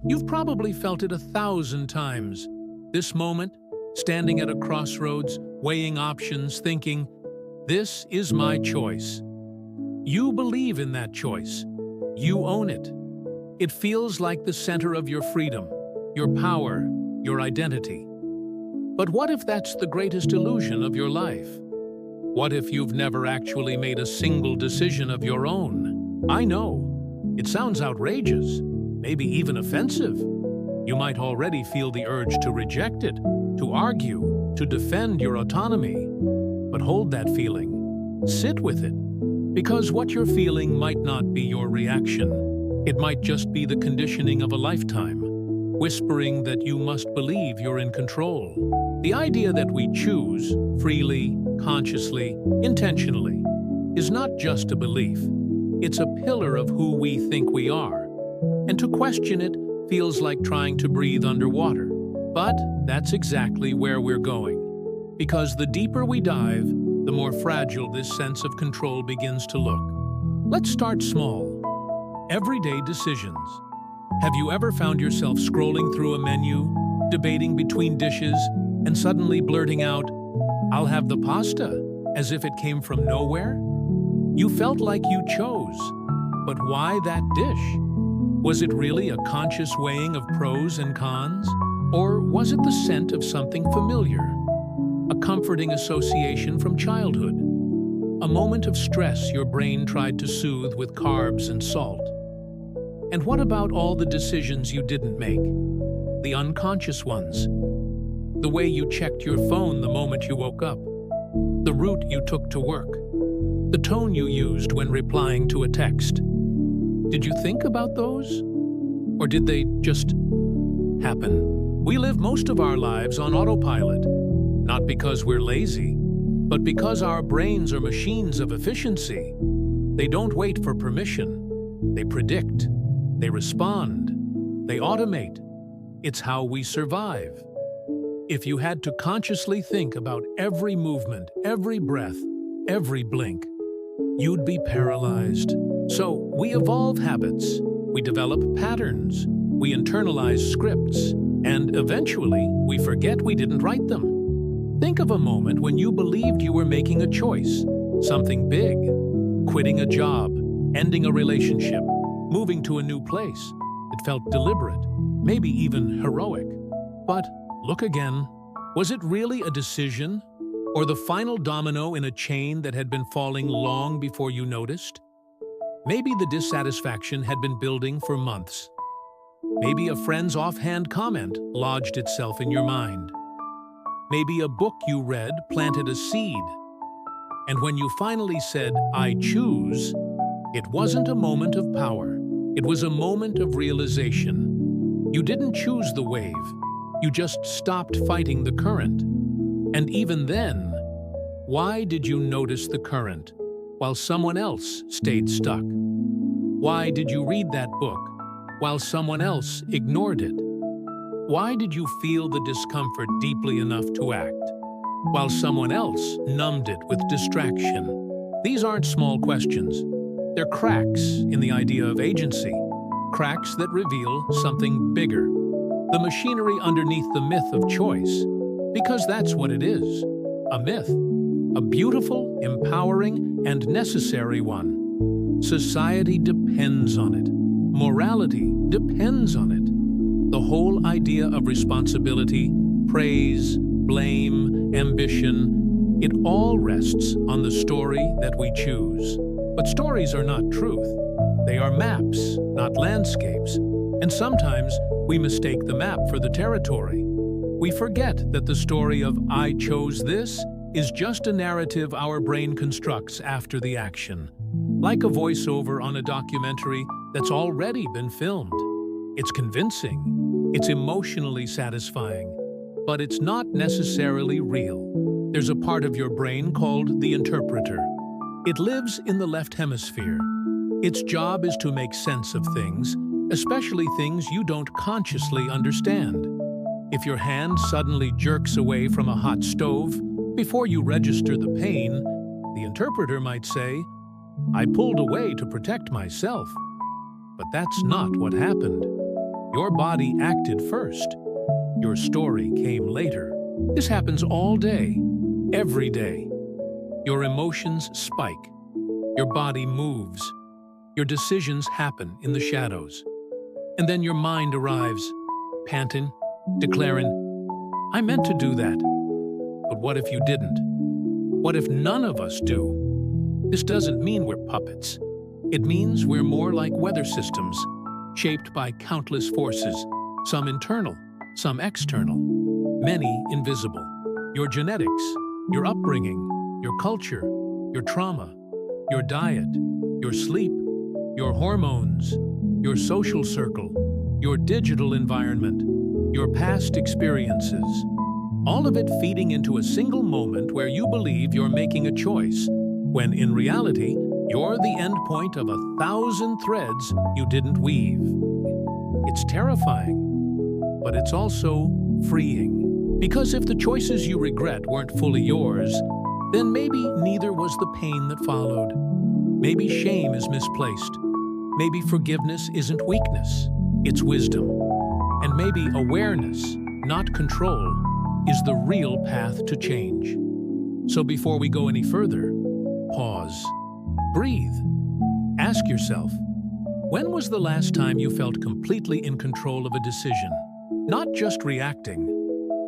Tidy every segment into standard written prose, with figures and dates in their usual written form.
You've probably felt it 1,000 times. This moment, standing at a crossroads, weighing options, thinking, "This is my choice." You believe in that choice. You own it. It feels like the center of your freedom, your power, your identity. But what if that's the greatest illusion of your life? What if you've never actually made a single decision of your own? I know. It sounds outrageous, maybe even offensive. You might already feel the urge to reject it, to argue, to defend your autonomy. But hold that feeling. Sit with it. Because what you're feeling might not be your reaction. It might just be the conditioning of a lifetime, whispering that you must believe you're in control. The idea that we choose, freely, consciously, intentionally, is not just a belief. It's a pillar of who we think we are. And to question it feels like trying to breathe underwater. But that's exactly where we're going. Because the deeper we dive, the more fragile this sense of control begins to look. Let's start small. Everyday decisions. Have you ever found yourself scrolling through a menu, debating between dishes, and suddenly blurting out, "I'll have the pasta," as if it came from nowhere? You felt like you chose. But why that dish? Was it really a conscious weighing of pros and cons? Or was it the scent of something familiar? A comforting association from childhood? A moment of stress your brain tried to soothe with carbs and salt? And what about all the decisions you didn't make? The unconscious ones? The way you checked your phone the moment you woke up? The route you took to work? The tone you used when replying to a text? Did you think about those? Or did they just happen? We live most of our lives on autopilot, not because we're lazy, but because our brains are machines of efficiency. They don't wait for permission. They predict. They respond. They automate. It's how we survive. If you had to consciously think about every movement, every breath, every blink, you'd be paralyzed. So we evolve habits. We develop patterns. We internalize scripts. And eventually, we forget we didn't write them. Think of a moment when you believed you were making a choice. Something big. Quitting a job, ending a relationship, moving to a new place. It felt deliberate, maybe even heroic. But look again. Was it really a decision? Or the final domino in a chain that had been falling long before you noticed? Maybe the dissatisfaction had been building for months. Maybe a friend's offhand comment lodged itself in your mind. Maybe a book you read planted a seed. And when you finally said, "I choose," it wasn't a moment of power. It was a moment of realization. You didn't choose the wave. You just stopped fighting the current. And even then, why did you notice the current while someone else stayed stuck? Why did you read that book while someone else ignored it? Why did you feel the discomfort deeply enough to act while someone else numbed it with distraction? These aren't small questions. They're cracks in the idea of agency, cracks that reveal something bigger, the machinery underneath the myth of choice. Because that's what it is, a myth, a beautiful, empowering, and necessary one. Society depends on it. Morality depends on it. The whole idea of responsibility, praise, blame, ambition, it all rests on the story that we choose. But stories are not truth. They are maps, not landscapes. And sometimes we mistake the map for the territory. We forget that the story of "I chose this" is just a narrative our brain constructs after the action. Like a voiceover on a documentary that's already been filmed. It's convincing, it's emotionally satisfying, but it's not necessarily real. There's a part of your brain called the interpreter. It lives in the left hemisphere. Its job is to make sense of things, especially things you don't consciously understand. If your hand suddenly jerks away from a hot stove, before you register the pain, the interpreter might say, "I pulled away to protect myself." But that's not what happened. Your body acted first. Your story came later. This happens all day, every day. Your emotions spike. Your body moves. Your decisions happen in the shadows. And then your mind arrives, panting, declaring, "I meant to do that." But what if you didn't? What if none of us do? This doesn't mean we're puppets. It means we're more like weather systems, shaped by countless forces, some internal, some external, many invisible. Your genetics, your upbringing, your culture, your trauma, your diet, your sleep, your hormones, your social circle, your digital environment, your past experiences. All of it feeding into a single moment where you believe you're making a choice, when in reality, you're the end point of 1,000 threads you didn't weave. It's terrifying, but it's also freeing. Because if the choices you regret weren't fully yours, then maybe neither was the pain that followed. Maybe shame is misplaced. Maybe forgiveness isn't weakness, it's wisdom. And maybe awareness, not control, is the real path to change. So before we go any further, pause. Breathe. Ask yourself, when was the last time you felt completely in control of a decision? Not just reacting,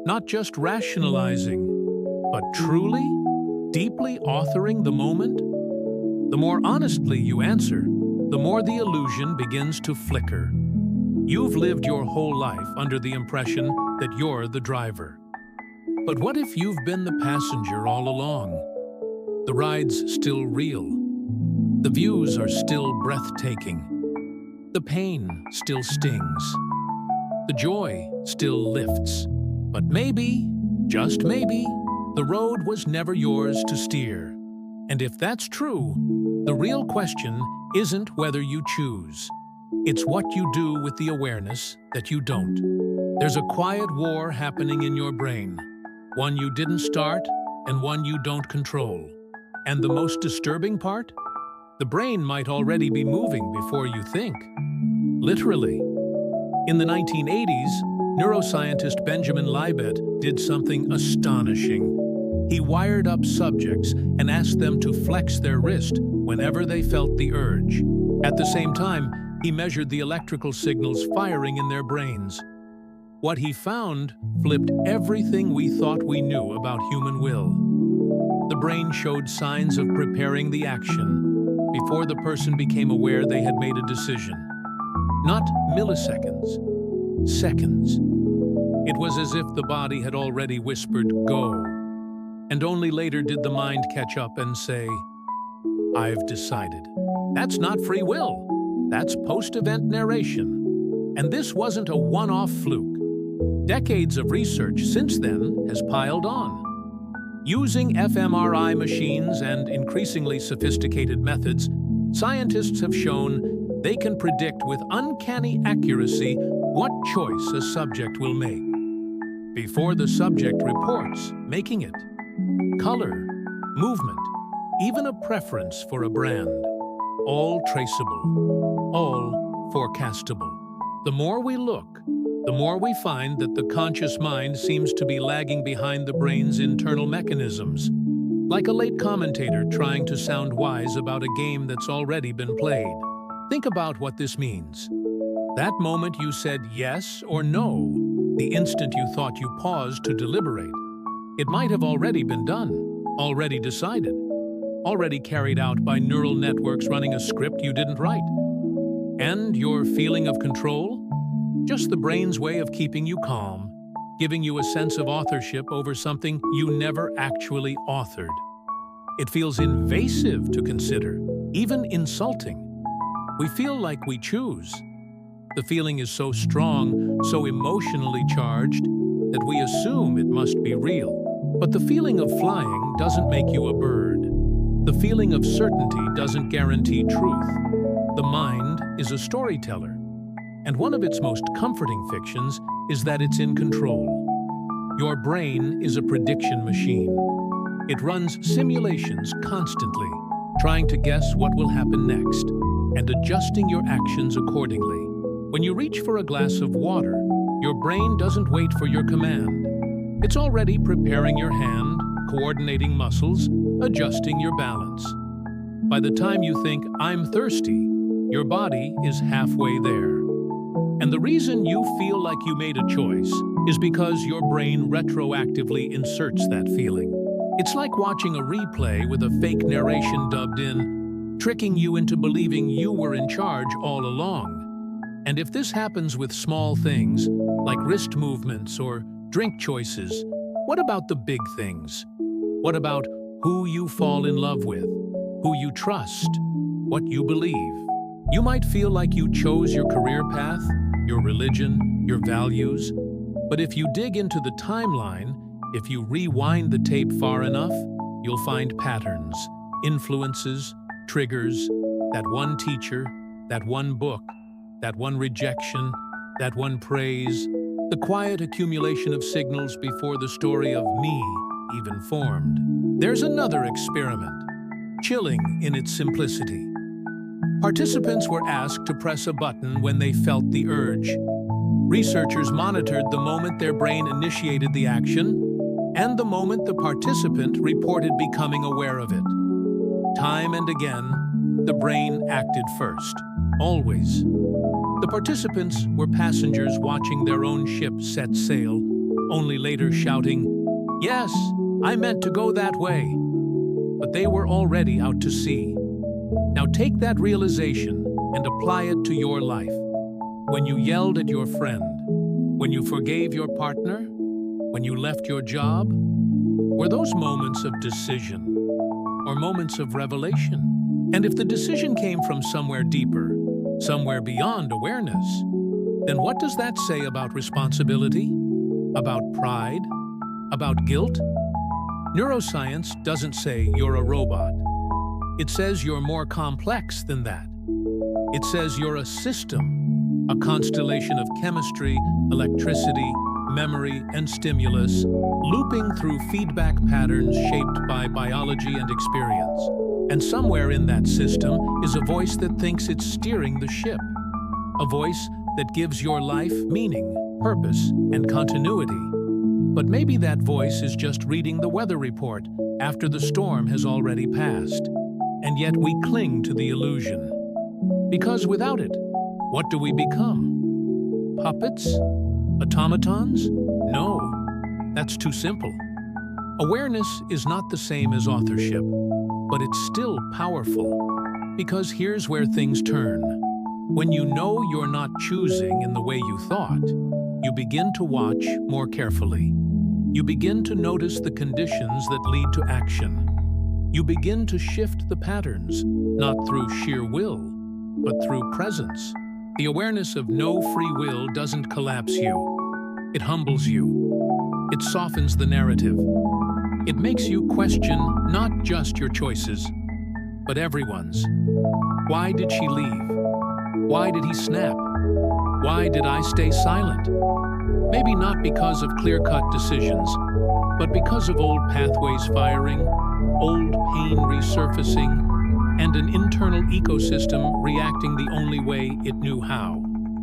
not just rationalizing, but truly, deeply authoring the moment? The more honestly you answer, the more the illusion begins to flicker. You've lived your whole life under the impression that you're the driver. But what if you've been the passenger all along? The ride's still real. The views are still breathtaking. The pain still stings. The joy still lifts. But maybe, just maybe, the road was never yours to steer. And if that's true, the real question isn't whether you choose. It's what you do with the awareness that you don't. There's a quiet war happening in your brain, one you didn't start and one you don't control. And the most disturbing part? The brain might already be moving before you think. Literally. In the 1980s, neuroscientist Benjamin Libet did something astonishing. He wired up subjects and asked them to flex their wrist whenever they felt the urge. At the same time, he measured the electrical signals firing in their brains. What he found flipped everything we thought we knew about human will. The brain showed signs of preparing the action before the person became aware they had made a decision. Not milliseconds, seconds. It was as if the body had already whispered, "Go." And only later did the mind catch up and say, "I've decided." That's not free will. That's post-event narration. And this wasn't a one-off fluke. Decades of research since then has piled on. Using fMRI machines and increasingly sophisticated methods, scientists have shown they can predict with uncanny accuracy what choice a subject will make before the subject reports making it. Color, movement, even a preference for a brand. All traceable, all forecastable. The more we look, the more we find that the conscious mind seems to be lagging behind the brain's internal mechanisms, like a late commentator trying to sound wise about a game that's already been played. Think about what this means. That moment you said yes or no, the instant you thought you paused to deliberate, it might have already been done, already decided, already carried out by neural networks running a script you didn't write. And your feeling of control? Just the brain's way of keeping you calm, giving you a sense of authorship over something you never actually authored. It feels invasive to consider, even insulting. We feel like we choose. The feeling is so strong, so emotionally charged, that we assume it must be real. But the feeling of flying doesn't make you a bird. The feeling of certainty doesn't guarantee truth. The mind is a storyteller, and one of its most comforting fictions is that it's in control. Your brain is a prediction machine. It runs simulations constantly, trying to guess what will happen next, and adjusting your actions accordingly. When you reach for a glass of water, your brain doesn't wait for your command. It's already preparing your hand, coordinating muscles, adjusting your balance. By the time you think, "I'm thirsty," your body is halfway there. And the reason you feel like you made a choice is because your brain retroactively inserts that feeling. It's like watching a replay with a fake narration dubbed in, tricking you into believing you were in charge all along. And if this happens with small things, like wrist movements or drink choices, what about the big things? What about who you fall in love with, who you trust, what you believe? You might feel like you chose your career path, your religion, your values, but if you dig into the timeline, if you rewind the tape far enough, you'll find patterns, influences, triggers, that one teacher, that one book, that one rejection, that one praise, the quiet accumulation of signals before the story of me even formed. There's another experiment, chilling in its simplicity. Participants were asked to press a button when they felt the urge. Researchers monitored the moment their brain initiated the action and the moment the participant reported becoming aware of it. Time and again, the brain acted first, always. The participants were passengers watching their own ship set sail, only later shouting, "Yes, I meant to go that way." But they were already out to sea. Now take that realization and apply it to your life. When you yelled at your friend, when you forgave your partner, when you left your job, were those moments of decision or moments of revelation? And if the decision came from somewhere deeper, somewhere beyond awareness, then what does that say about responsibility? About pride? About guilt? Neuroscience doesn't say you're a robot. It says you're more complex than that. It says you're a system, a constellation of chemistry, electricity, memory, and stimulus, looping through feedback patterns shaped by biology and experience. And somewhere in that system is a voice that thinks it's steering the ship. A voice that gives your life meaning, purpose, and continuity. But maybe that voice is just reading the weather report after the storm has already passed. And yet we cling to the illusion. Because without it, what do we become? Puppets? Automatons? No, that's too simple. Awareness is not the same as authorship, but it's still powerful. Because here's where things turn. When you know you're not choosing in the way you thought, you begin to watch more carefully. You begin to notice the conditions that lead to action. You begin to shift the patterns, not through sheer will, but through presence. The awareness of no free will doesn't collapse you. It humbles you. It softens the narrative. It makes you question not just your choices, but everyone's. Why did she leave? Why did he snap? Why did I stay silent? Maybe not because of clear-cut decisions, but because of old pathways firing, old pain resurfacing, and an internal ecosystem reacting the only way it knew how.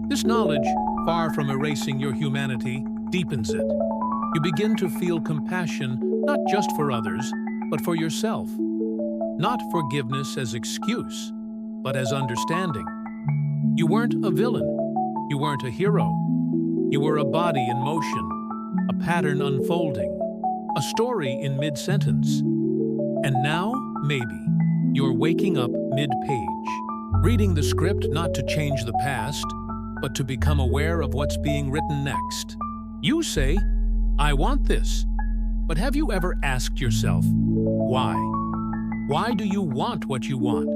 This knowledge, far from erasing your humanity, deepens it. You begin to feel compassion not just for others, but for yourself. Not forgiveness as excuse, but as understanding. You weren't a villain. You weren't a hero. You were a body in motion, a pattern unfolding, a story in mid-sentence. And now, maybe, you're waking up mid-page, reading the script not to change the past, but to become aware of what's being written next. You say, "I want this," but have you ever asked yourself, why? Why do you want what you want?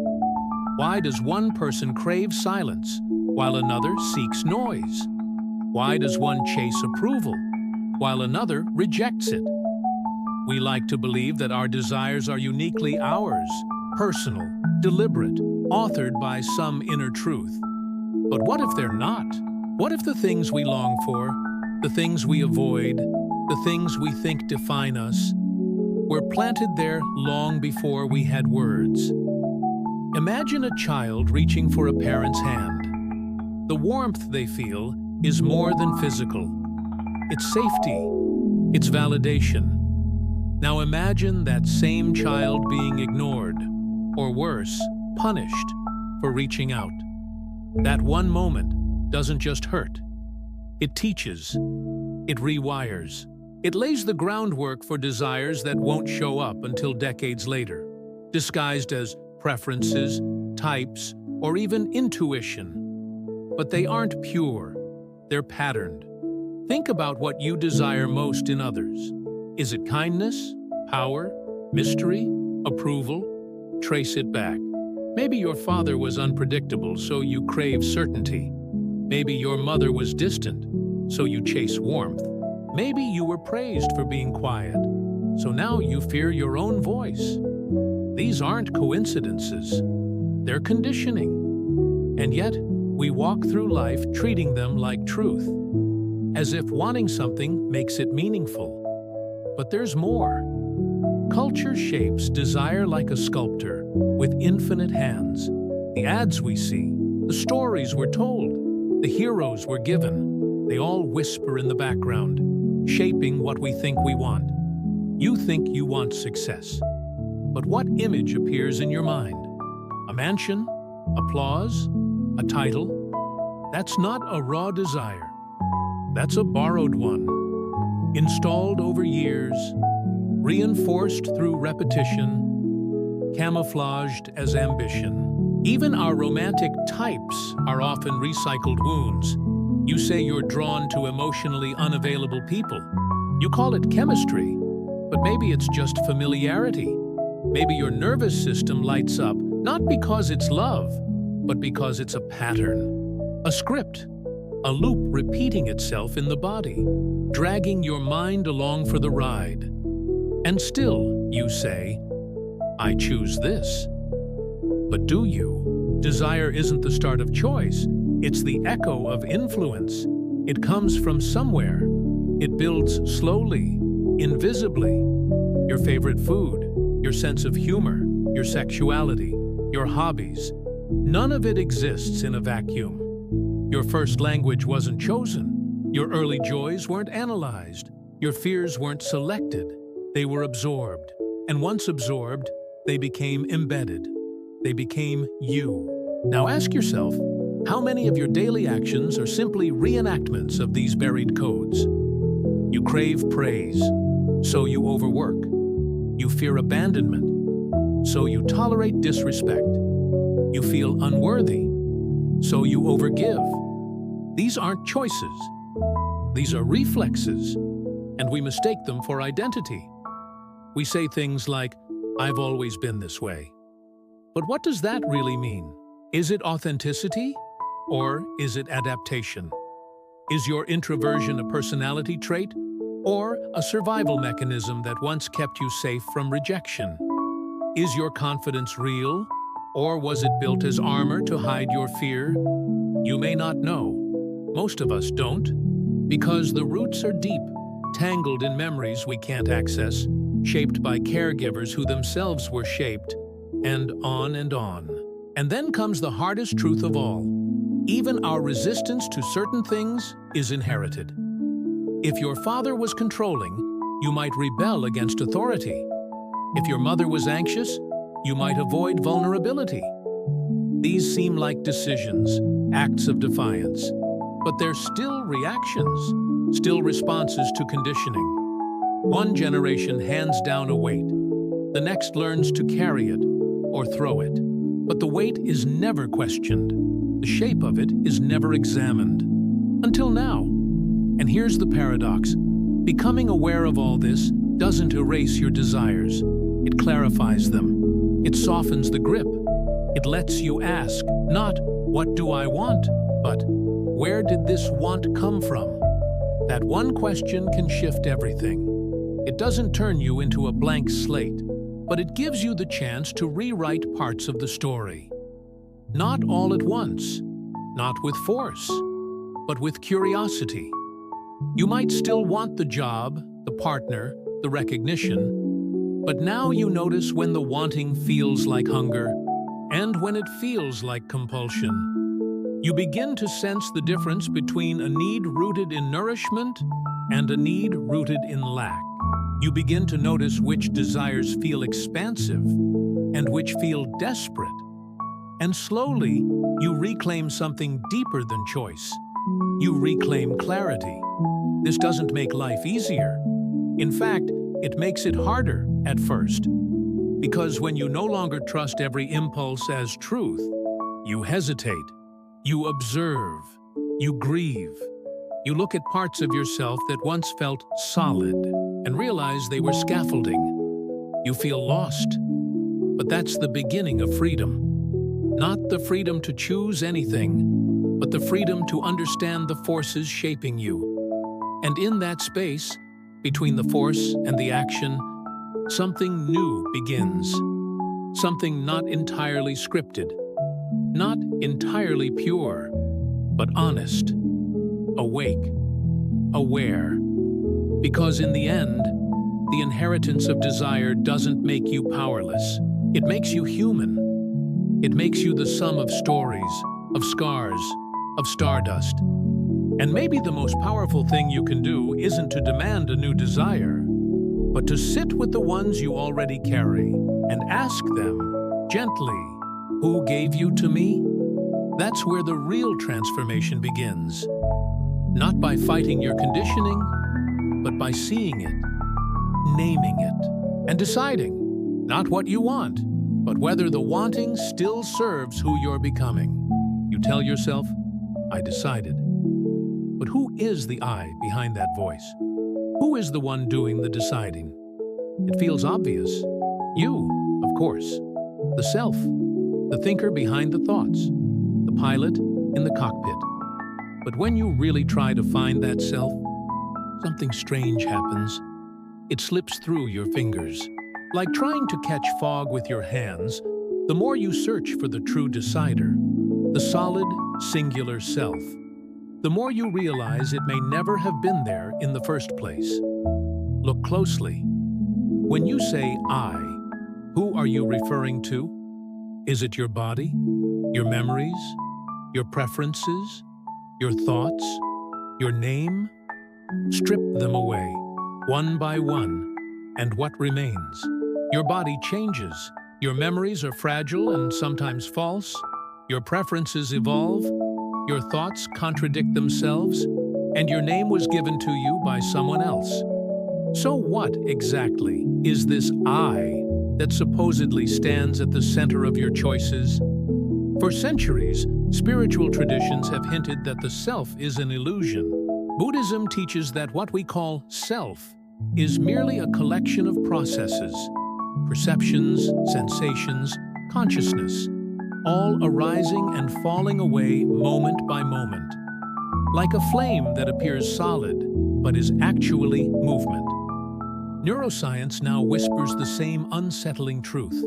Why does one person crave silence while another seeks noise? Why does one chase approval while another rejects it? We like to believe that our desires are uniquely ours, personal, deliberate, authored by some inner truth. But what if they're not? What if the things we long for, the things we avoid, the things we think define us, were planted there long before we had words? Imagine a child reaching for a parent's hand. The warmth they feel is more than physical. It's safety. It's validation. Now imagine that same child being ignored, or worse, punished for reaching out. That one moment doesn't just hurt. It teaches. It rewires. It lays the groundwork for desires that won't show up until decades later, disguised as preferences, types, or even intuition. But they aren't pure. They're patterned. Think about what you desire most in others. Is it kindness, power, mystery, approval? Trace it back. Maybe your father was unpredictable, so you crave certainty. Maybe your mother was distant, so you chase warmth. Maybe you were praised for being quiet, so now you fear your own voice. These aren't coincidences. They're conditioning. And yet, we walk through life treating them like truth, as if wanting something makes it meaningful. But there's more. Culture shapes desire like a sculptor, with infinite hands. The ads we see, the stories we're told, the heroes we're given, they all whisper in the background, shaping what we think we want. You think you want success. But what image appears in your mind? A mansion? Applause? A title? That's not a raw desire. That's a borrowed one. Installed over years, reinforced through repetition, camouflaged as ambition. Even our romantic types are often recycled wounds. You say you're drawn to emotionally unavailable people. You call it chemistry, but maybe it's just familiarity. Maybe your nervous system lights up, not because it's love, but because it's a pattern, a script, a loop repeating itself in the body, dragging your mind along for the ride. And still, you say, I choose this. But do you? Desire isn't the start of choice. It's the echo of influence. It comes from somewhere. It builds slowly, invisibly. Your favorite food, your sense of humor, your sexuality, your hobbies. None of it exists in a vacuum. Your first language wasn't chosen. Your early joys weren't analyzed. Your fears weren't selected. They were absorbed. And once absorbed, they became embedded. They became you. Now ask yourself, how many of your daily actions are simply reenactments of these buried codes? You crave praise, so you overwork. You fear abandonment, so you tolerate disrespect. You feel unworthy, so you overgive. These aren't choices. These are reflexes, and we mistake them for identity. We say things like, I've always been this way. But what does that really mean? Is it authenticity, or is it adaptation? Is your introversion a personality trait, or a survival mechanism that once kept you safe from rejection? Is your confidence real, or was it built as armor to hide your fear? You may not know. Most of us don't, because the roots are deep, tangled in memories we can't access, shaped by caregivers who themselves were shaped, and on and on. And then comes the hardest truth of all. Even our resistance to certain things is inherited. If your father was controlling, you might rebel against authority. If your mother was anxious, you might avoid vulnerability. These seem like decisions, acts of defiance, but they're still reactions, still responses to conditioning. One generation hands down a weight. The next learns to carry it or throw it. But the weight is never questioned. The shape of it is never examined. Until now. And here's the paradox. Becoming aware of all this doesn't erase your desires. It clarifies them. It softens the grip. It lets you ask, not, what do I want? But, where did this want come from? That one question can shift everything. It doesn't turn you into a blank slate, but it gives you the chance to rewrite parts of the story. Not all at once, not with force, but with curiosity. You might still want the job, the partner, the recognition, but now you notice when the wanting feels like hunger and when it feels like compulsion. You begin to sense the difference between a need rooted in nourishment and a need rooted in lack. You begin to notice which desires feel expansive and which feel desperate. And slowly, you reclaim something deeper than choice. You reclaim clarity. This doesn't make life easier. In fact, it makes it harder at first. Because when you no longer trust every impulse as truth, you hesitate, you observe, you grieve. You look at parts of yourself that once felt solid and realize they were scaffolding. You feel lost. But that's the beginning of freedom. Not the freedom to choose anything, but the freedom to understand the forces shaping you. And in that space, between the force and the action, something new begins. Something not entirely scripted, not entirely pure, but honest, awake, aware. Because in the end, the inheritance of desire doesn't make you powerless. It makes you human. It makes you the sum of stories, of scars, of stardust. And maybe the most powerful thing you can do isn't to demand a new desire, but to sit with the ones you already carry and ask them, gently, who gave you to me? That's where the real transformation begins. Not by fighting your conditioning, but by seeing it, naming it, and deciding not what you want, but whether the wanting still serves who you're becoming. You tell yourself, I decided. But who is the I behind that voice? Who is the one doing the deciding? It feels obvious. You, of course. The self, the thinker behind the thoughts, the pilot in the cockpit. But when you really try to find that self, something strange happens. It slips through your fingers. Like trying to catch fog with your hands, the more you search for the true decider, the solid, singular self, the more you realize it may never have been there in the first place. Look closely. When you say I, who are you referring to? Is it your body, your memories, your preferences, your thoughts, your name? Strip them away, one by one, and what remains? Your body changes. Your memories are fragile and sometimes false. Your preferences evolve. Your thoughts contradict themselves. And your name was given to you by someone else. So what exactly is this I that supposedly stands at the center of your choices? For centuries, spiritual traditions have hinted that the self is an illusion. Buddhism teaches that what we call self is merely a collection of processes, perceptions, sensations, consciousness, all arising and falling away moment by moment, like a flame that appears solid but is actually movement. Neuroscience now whispers the same unsettling truth.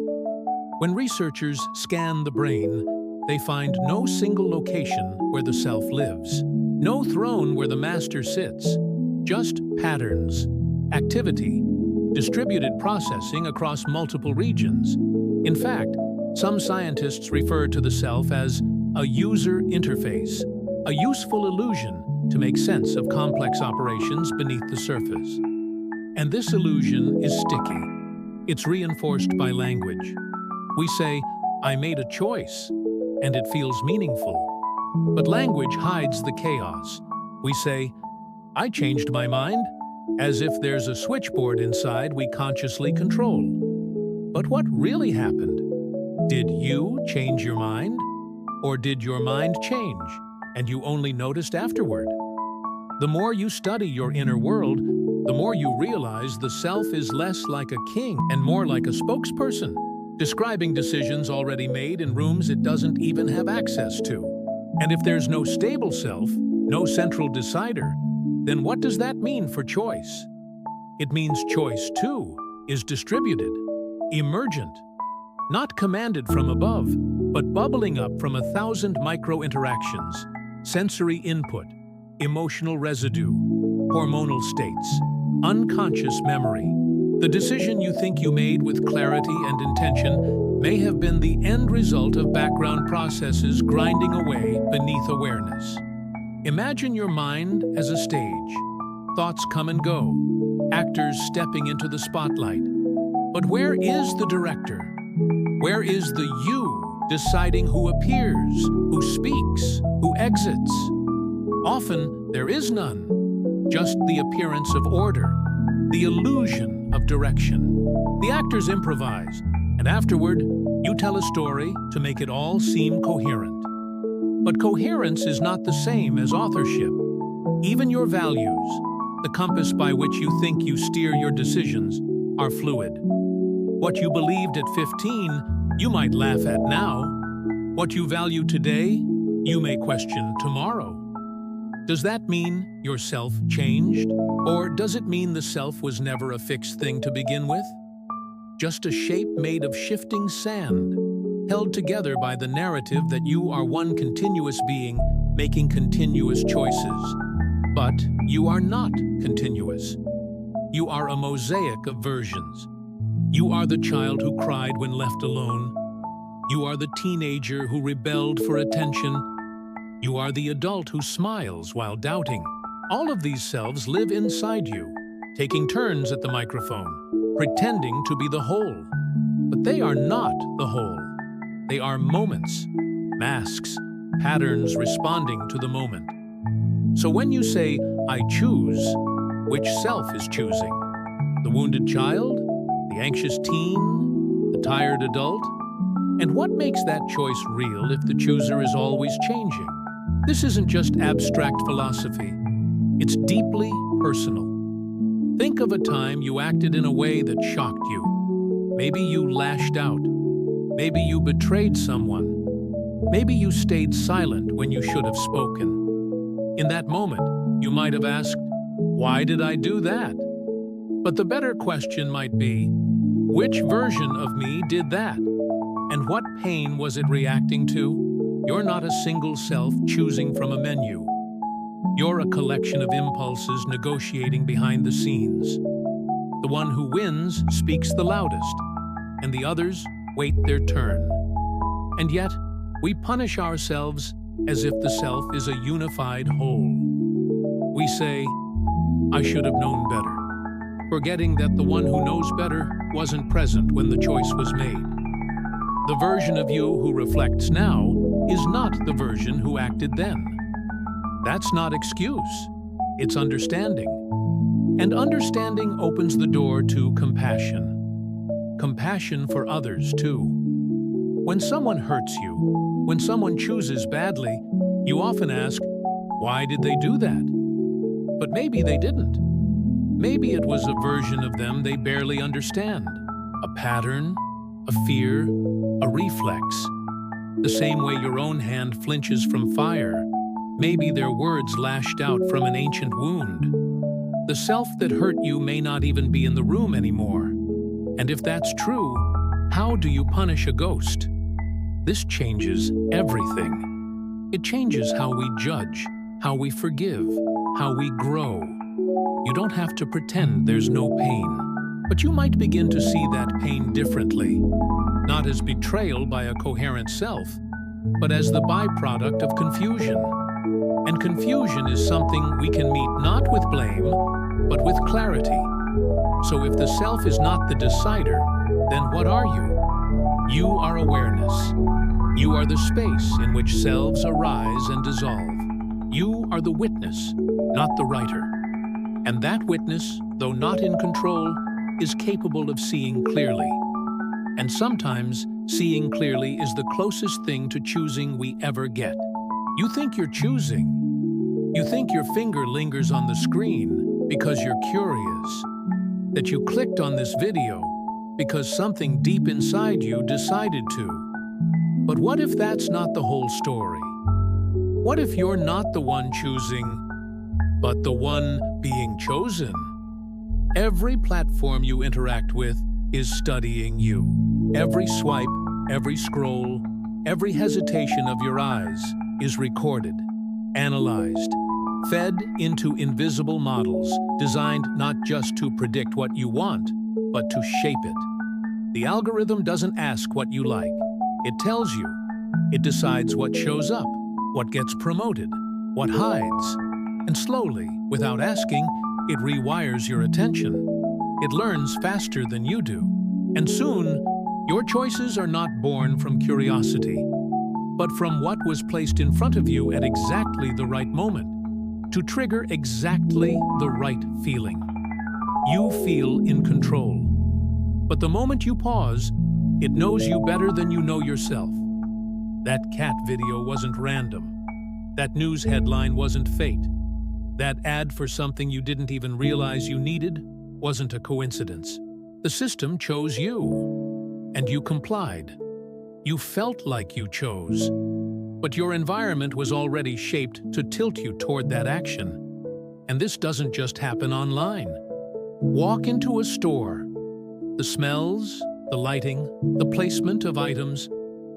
When researchers scan the brain, they find no single location where the self lives, no throne where the master sits, just patterns, activity, distributed processing across multiple regions. In fact, some scientists refer to the self as a user interface, a useful illusion to make sense of complex operations beneath the surface. And this illusion is sticky. It's reinforced by language. We say, I made a choice, and it feels meaningful. But language hides the chaos. We say, I changed my mind, as if there's a switchboard inside we consciously control. But what really happened? Did you change your mind? Or did your mind change, and you only noticed afterward? The more you study your inner world, the more you realize the self is less like a king and more like a spokesperson, describing decisions already made in rooms it doesn't even have access to. And if there's no stable self, no central decider, then what does that mean for choice? It means choice, too, is distributed, emergent, not commanded from above, but bubbling up from 1,000 micro-interactions, sensory input, emotional residue, hormonal states, unconscious memory. The decision you think you made with clarity and intention may have been the end result of background processes grinding away beneath awareness. Imagine your mind as a stage. Thoughts come and go, actors stepping into the spotlight. But where is the director? Where is the you deciding who appears, who speaks, who exits? Often there is none, just the appearance of order, the illusion of direction. The actors improvise, and afterward, you tell a story to make it all seem coherent. But coherence is not the same as authorship. Even your values, the compass by which you think you steer your decisions, are fluid. What you believed at 15, you might laugh at now. What you value today, you may question tomorrow. Does that mean your self changed? Or does it mean the self was never a fixed thing to begin with? Just a shape made of shifting sand, held together by the narrative that you are one continuous being making continuous choices. But you are not continuous. You are a mosaic of versions. You are the child who cried when left alone. You are the teenager who rebelled for attention. You are the adult who smiles while doubting. All of these selves live inside you, taking turns at the microphone, pretending to be the whole. But they are not the whole. They are moments, masks, patterns responding to the moment. So when you say, I choose, which self is choosing? The wounded child? The anxious teen? The tired adult? And what makes that choice real if the chooser is always changing? This isn't just abstract philosophy. It's deeply personal. Think of a time you acted in a way that shocked you. Maybe you lashed out. Maybe you betrayed someone. Maybe you stayed silent when you should have spoken. In that moment, you might have asked, why did I do that? But the better question might be, which version of me did that? And what pain was it reacting to? You're not a single self choosing from a menu. You're a collection of impulses negotiating behind the scenes. The one who wins speaks the loudest, and the others wait their turn. And yet, we punish ourselves as if the self is a unified whole. We say, I should have known better, forgetting that the one who knows better wasn't present when the choice was made. The version of you who reflects now is not the version who acted then. That's not excuse, it's understanding. And understanding opens the door to compassion. Compassion for others, too. When someone hurts you, when someone chooses badly, you often ask, why did they do that? But maybe they didn't. Maybe it was a version of them they barely understand. A pattern, a fear, a reflex. The same way your own hand flinches from fire, maybe their words lashed out from an ancient wound. The self that hurt you may not even be in the room anymore. And if that's true, how do you punish a ghost? This changes everything. It changes how we judge, how we forgive, how we grow. You don't have to pretend there's no pain, but you might begin to see that pain differently. Not as betrayal by a coherent self, but as the byproduct of confusion. And confusion is something we can meet not with blame, but with clarity. So if the self is not the decider, then what are you? You are awareness. You are the space in which selves arise and dissolve. You are the witness, not the writer. And that witness, though not in control, is capable of seeing clearly. And sometimes, seeing clearly is the closest thing to choosing we ever get. You think you're choosing. You think your finger lingers on the screen because you're curious. That you clicked on this video because something deep inside you decided to. But what if that's not the whole story? What if you're not the one choosing, but the one being chosen? Every platform you interact with is studying you. Every swipe, every scroll, every hesitation of your eyes is recorded, analyzed, fed into invisible models designed not just to predict what you want, but to shape it. The algorithm doesn't ask what you like. It tells you. It decides what shows up, what gets promoted, what hides. And slowly, without asking, it rewires your attention. It learns faster than you do. And soon, your choices are not born from curiosity, but from what was placed in front of you at exactly the right moment, to trigger exactly the right feeling. You feel in control. But the moment you pause, it knows you better than you know yourself. That cat video wasn't random. That news headline wasn't fate. That ad for something you didn't even realize you needed wasn't a coincidence. The system chose you, and you complied. You felt like you chose, but your environment was already shaped to tilt you toward that action. And this doesn't just happen online. Walk into a store. The smells, the lighting, the placement of items,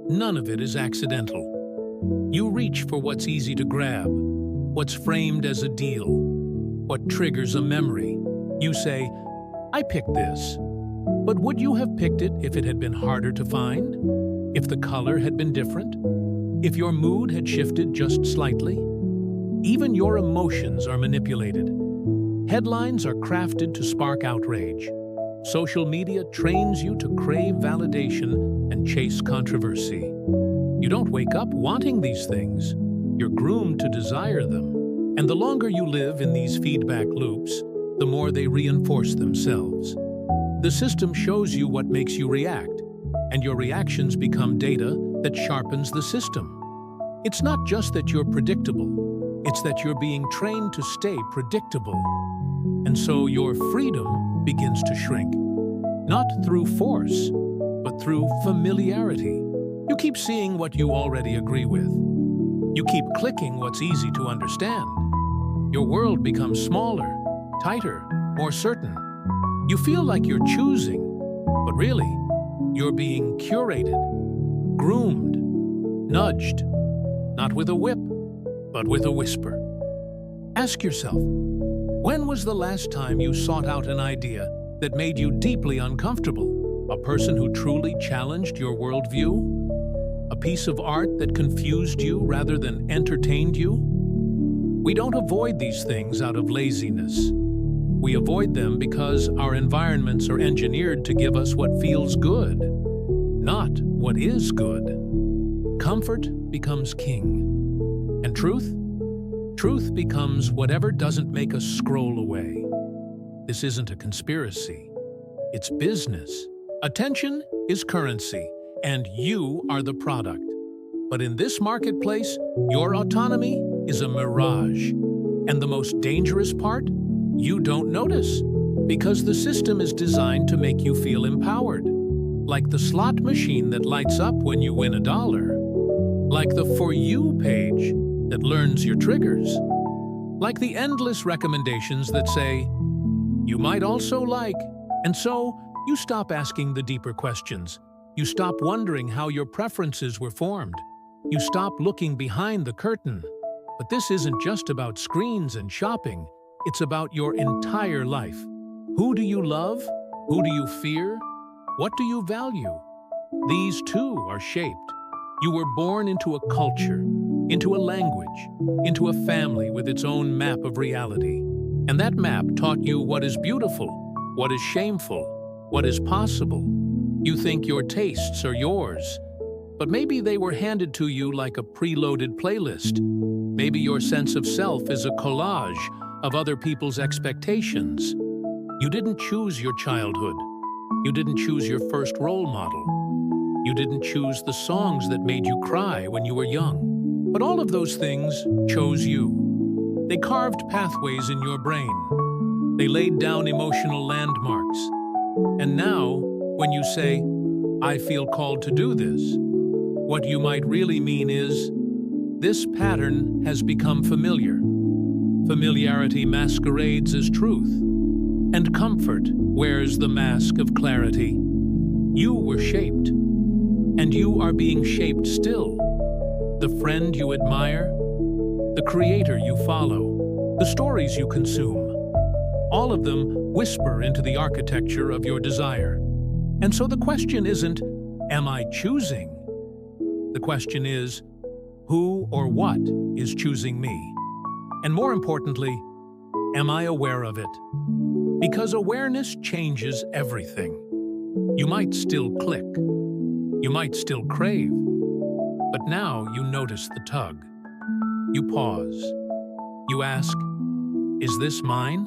none of it is accidental. You reach for what's easy to grab, what's framed as a deal, what triggers a memory. You say, I picked this. But would you have picked it if it had been harder to find? If the color had been different? If your mood had shifted just slightly? Even your emotions are manipulated. Headlines are crafted to spark outrage. Social media trains you to crave validation and chase controversy. You don't wake up wanting these things. You're groomed to desire them. And the longer you live in these feedback loops, the more they reinforce themselves. The system shows you what makes you react, and your reactions become data that sharpens the system. It's not just that you're predictable, it's that you're being trained to stay predictable. And so your freedom begins to shrink, not through force, but through familiarity. You keep seeing what you already agree with. You keep clicking what's easy to understand. Your world becomes smaller, tighter, more certain. You feel like you're choosing, but really, you're being curated, groomed, nudged, not with a whip, but with a whisper. Ask yourself, when was the last time you sought out an idea that made you deeply uncomfortable? A person who truly challenged your worldview? A piece of art that confused you rather than entertained you? We don't avoid these things out of laziness. We avoid them because our environments are engineered to give us what feels good, not what is good. Comfort becomes king. And truth? Truth becomes whatever doesn't make us scroll away. This isn't a conspiracy. It's business. Attention is currency, and you are the product. But in this marketplace, your autonomy is a mirage. And the most dangerous part? You don't notice, because the system is designed to make you feel empowered. Like the slot machine that lights up when you win $1. Like the For You page that learns your triggers. Like the endless recommendations that say, you might also like. And so, you stop asking the deeper questions. You stop wondering how your preferences were formed. You stop looking behind the curtain. But this isn't just about screens and shopping. It's about your entire life. Who do you love? Who do you fear? What do you value? These too are shaped. You were born into a culture, into a language, into a family with its own map of reality. And that map taught you what is beautiful, what is shameful, what is possible. You think your tastes are yours, but maybe they were handed to you like a preloaded playlist. Maybe your sense of self is a collage of other people's expectations. You didn't choose your childhood. You didn't choose your first role model. You didn't choose the songs that made you cry when you were young. But all of those things chose you. They carved pathways in your brain. They laid down emotional landmarks. And now, when you say, I feel called to do this, what you might really mean is, this pattern has become familiar. Familiarity masquerades as truth, and comfort wears the mask of clarity. You were shaped, and you are being shaped still. The friend you admire, the creator you follow, the stories you consume, all of them whisper into the architecture of your desire. And so the question isn't, am I choosing? The question is, who or what is choosing me? And more importantly, am I aware of it? Because awareness changes everything. You might still click. You might still crave. But now you notice the tug. You pause. You ask, is this mine?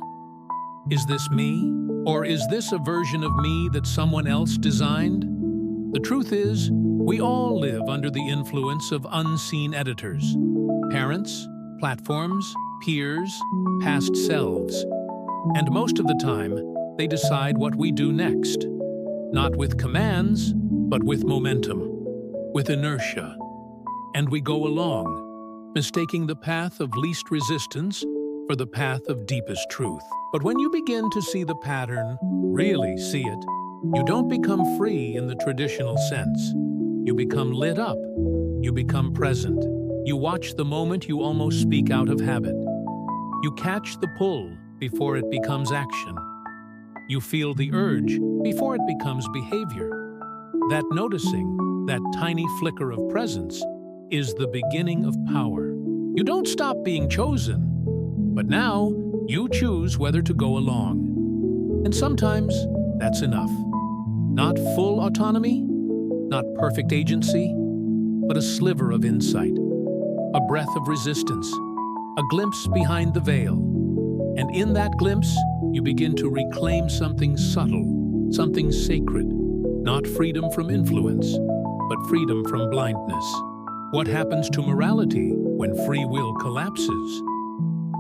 Is this me? Or is this a version of me that someone else designed? The truth is, we all live under the influence of unseen editors. Parents, platforms, peers, past selves. And most of the time, they decide what we do next. Not with commands, but with momentum, with inertia. And we go along, mistaking the path of least resistance for the path of deepest truth. But when you begin to see the pattern, really see it, you don't become free in the traditional sense. You become lit up. You become present. You watch the moment you almost speak out of habit. You catch the pull before it becomes action. You feel the urge before it becomes behavior. That noticing, that tiny flicker of presence, is the beginning of power. You don't stop being chosen, but now you choose whether to go along. And sometimes that's enough. Not full autonomy, not perfect agency, but a sliver of insight, a breath of resistance, a glimpse behind the veil. And in that glimpse, you begin to reclaim something subtle, something sacred, not freedom from influence, but freedom from blindness. What happens to morality when free will collapses?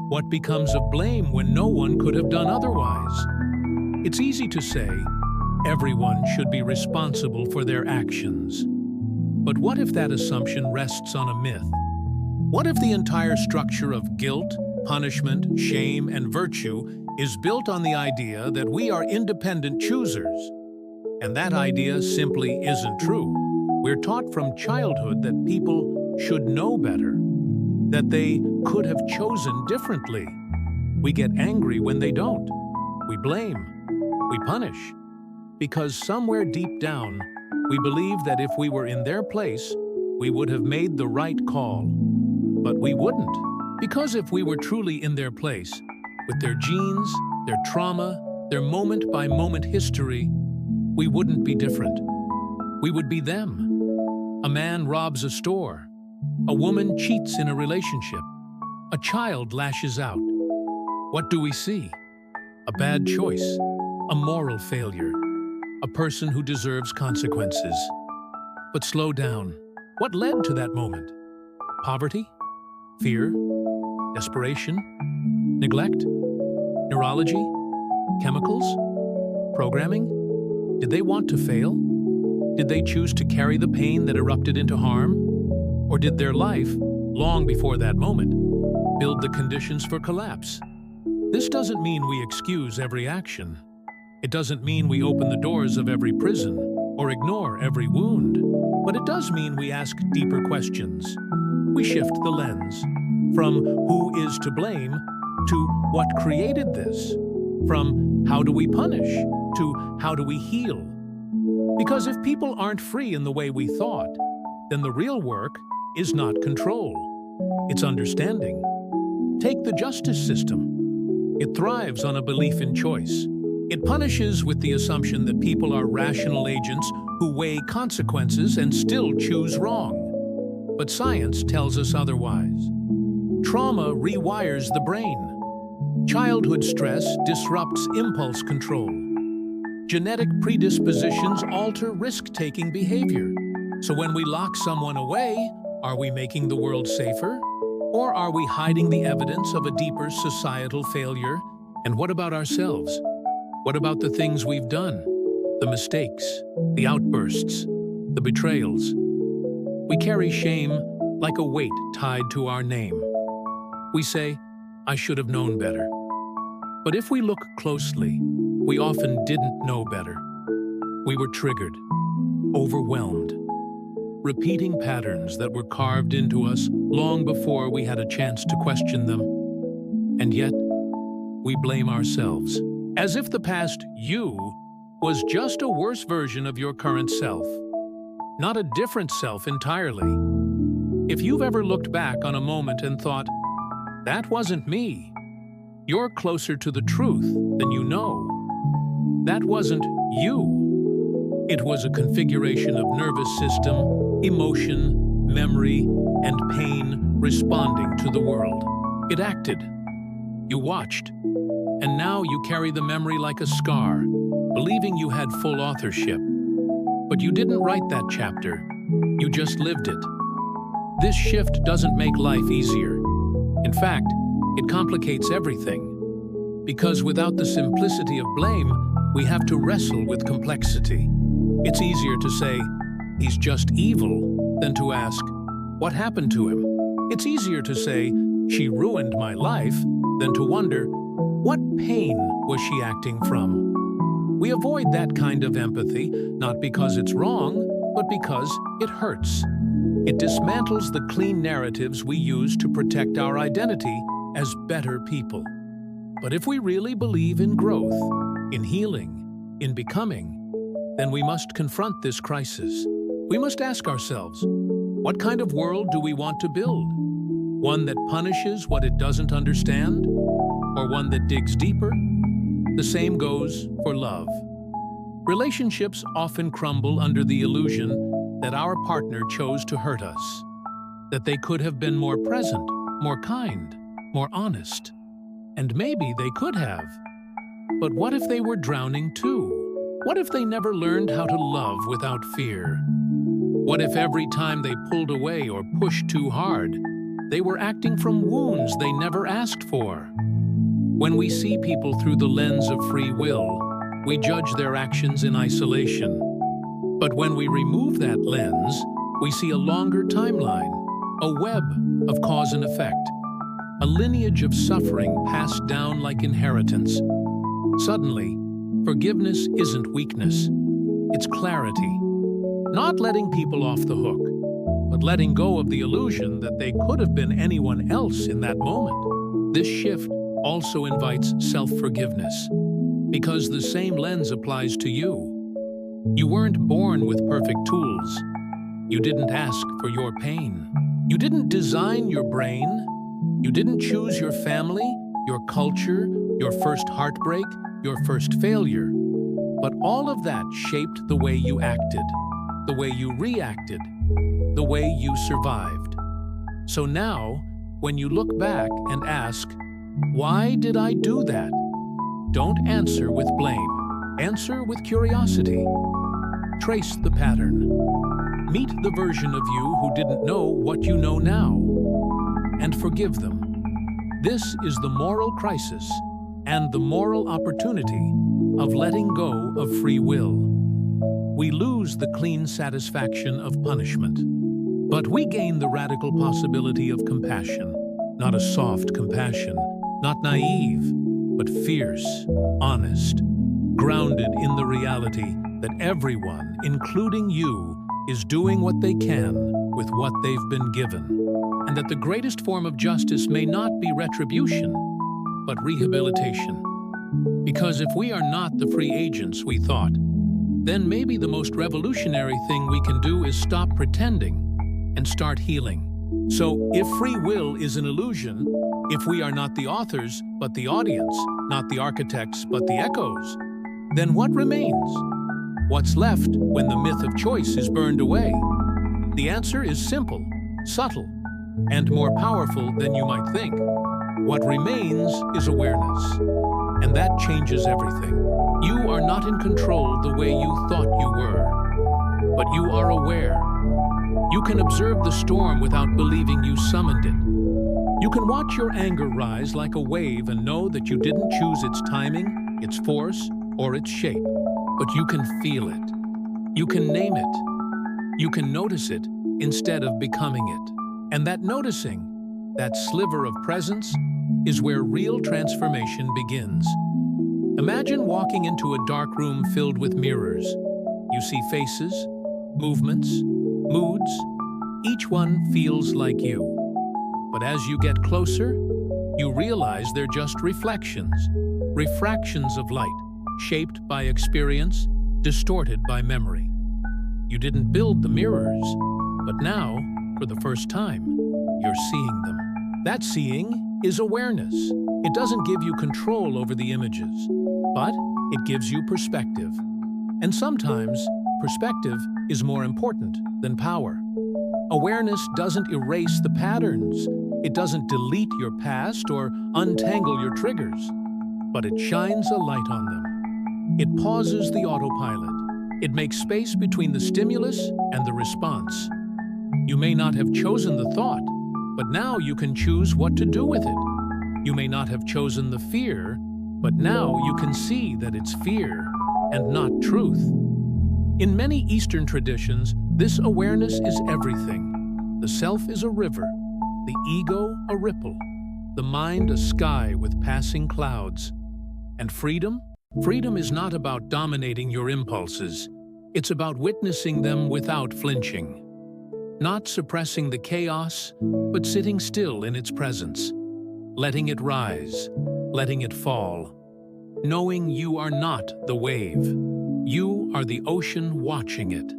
What becomes of blame when no one could have done otherwise? It's easy to say, everyone should be responsible for their actions. But what if that assumption rests on a myth? What if the entire structure of guilt, punishment, shame, and virtue is built on the idea that we are independent choosers? And that idea simply isn't true. We're taught from childhood that people should know better, that they could have chosen differently. We get angry when they don't. We blame. We punish. Because somewhere deep down, we believe that if we were in their place, we would have made the right call. But we wouldn't. Because if we were truly in their place, with their genes, their trauma, their moment-by-moment history, we wouldn't be different. We would be them. A man robs a store. A woman cheats in a relationship. A child lashes out. What do we see? A bad choice. A moral failure. A person who deserves consequences. But slow down. What led to that moment? Poverty? Fear? Desperation? Neglect? Neurology? Chemicals? Programming? Did they want to fail? Did they choose to carry the pain that erupted into harm? Or did their life, long before that moment, build the conditions for collapse? This doesn't mean we excuse every action. It doesn't mean we open the doors of every prison or ignore every wound. But it does mean we ask deeper questions. We shift the lens from who is to blame to what created this, from how do we punish to how do we heal. Because if people aren't free in the way we thought, then the real work is not control. It's understanding. Take the justice system. It thrives on a belief in choice. It punishes with the assumption that people are rational agents who weigh consequences and still choose wrong. But science tells us otherwise. Trauma rewires the brain. Childhood stress disrupts impulse control. Genetic predispositions alter risk-taking behavior. So when we lock someone away, are we making the world safer? Or are we hiding the evidence of a deeper societal failure? And what about ourselves? What about the things we've done? The mistakes, the outbursts, the betrayals. We carry shame like a weight tied to our name. We say, I should have known better. But if we look closely, we often didn't know better. We were triggered, overwhelmed, repeating patterns that were carved into us long before we had a chance to question them. And yet, we blame ourselves, as if the past you was just a worse version of your current self, not a different self entirely. If you've ever looked back on a moment and thought, "That wasn't me," you're closer to the truth than you know. That wasn't you. It was a configuration of nervous system, emotion, memory, and pain responding to the world. It acted. You watched. And now you carry the memory like a scar, believing you had full authorship. But you didn't write that chapter. You just lived it. This shift doesn't make life easier. In fact, it complicates everything. Because without the simplicity of blame, we have to wrestle with complexity. It's easier to say, "He's just evil," than to ask, "What happened to him?" It's easier to say, "She ruined my life," than to wonder, what pain was she acting from? We avoid that kind of empathy, not because it's wrong, but because it hurts. It dismantles the clean narratives we use to protect our identity as better people. But if we really believe in growth, in healing, in becoming, then we must confront this crisis. We must ask ourselves, what kind of world do we want to build? One that punishes what it doesn't understand? Or one that digs deeper? The same goes for love. Relationships often crumble under the illusion that our partner chose to hurt us, that they could have been more present, more kind, more honest. And maybe they could have. But what if they were drowning too? What if they never learned how to love without fear? What if every time they pulled away or pushed too hard, they were acting from wounds they never asked for? When we see people through the lens of free will, we judge their actions in isolation. But when we remove that lens, we see a longer timeline, a web of cause and effect, a lineage of suffering passed down like inheritance. Suddenly, forgiveness isn't weakness, it's clarity. Not letting people off the hook, but letting go of the illusion that they could have been anyone else in that moment. This shift also invites self-forgiveness, because the same lens applies to you. You weren't born with perfect tools. You didn't ask for your pain. You didn't design your brain. You didn't choose your family, your culture, your first heartbreak, your first failure. But all of that shaped the way you acted, the way you reacted, the way you survived. So now, when you look back and ask, "Why did I do that?" Don't answer with blame. Answer with curiosity. Trace the pattern. Meet the version of you who didn't know what you know now, and forgive them. This is the moral crisis and the moral opportunity of letting go of free will. We lose the clean satisfaction of punishment, but we gain the radical possibility of compassion, not a soft compassion, not naive, but fierce, honest, grounded in the reality that everyone, including you, is doing what they can with what they've been given, and that the greatest form of justice may not be retribution, but rehabilitation. Because if we are not the free agents we thought, then maybe the most revolutionary thing we can do is stop pretending and start healing. So if free will is an illusion, if we are not the authors but the audience, not the architects but the echoes, then what remains? What's left when the myth of choice is burned away? The answer is simple, subtle, and more powerful than you might think. What remains is awareness, and that changes everything. You are not in control the way you thought you were, but you are aware. You can observe the storm without believing you summoned it. You can watch your anger rise like a wave and know that you didn't choose its timing, its force, or its shape, but you can feel it. You can name it. You can notice it instead of becoming it. And that noticing, that sliver of presence, is where real transformation begins. Imagine walking into a dark room filled with mirrors. You see faces, movements, moods. Each one feels like you. But as you get closer, you realize they're just reflections, refractions of light, shaped by experience, distorted by memory. You didn't build the mirrors, but now, for the first time, you're seeing them. That seeing is awareness. It doesn't give you control over the images, but it gives you perspective. And sometimes, perspective is more important than power. Awareness doesn't erase the patterns. It doesn't delete your past or untangle your triggers, but it shines a light on them. It pauses the autopilot. It makes space between the stimulus and the response. You may not have chosen the thought, but now you can choose what to do with it. You may not have chosen the fear, but now you can see that it's fear and not truth. In many Eastern traditions, this awareness is everything. The self is a river, the ego a ripple, the mind a sky with passing clouds. And freedom? Freedom is not about dominating your impulses. It's about witnessing them without flinching. Not suppressing the chaos, but sitting still in its presence. Letting it rise, letting it fall. Knowing you are not the wave. You are the ocean watching it.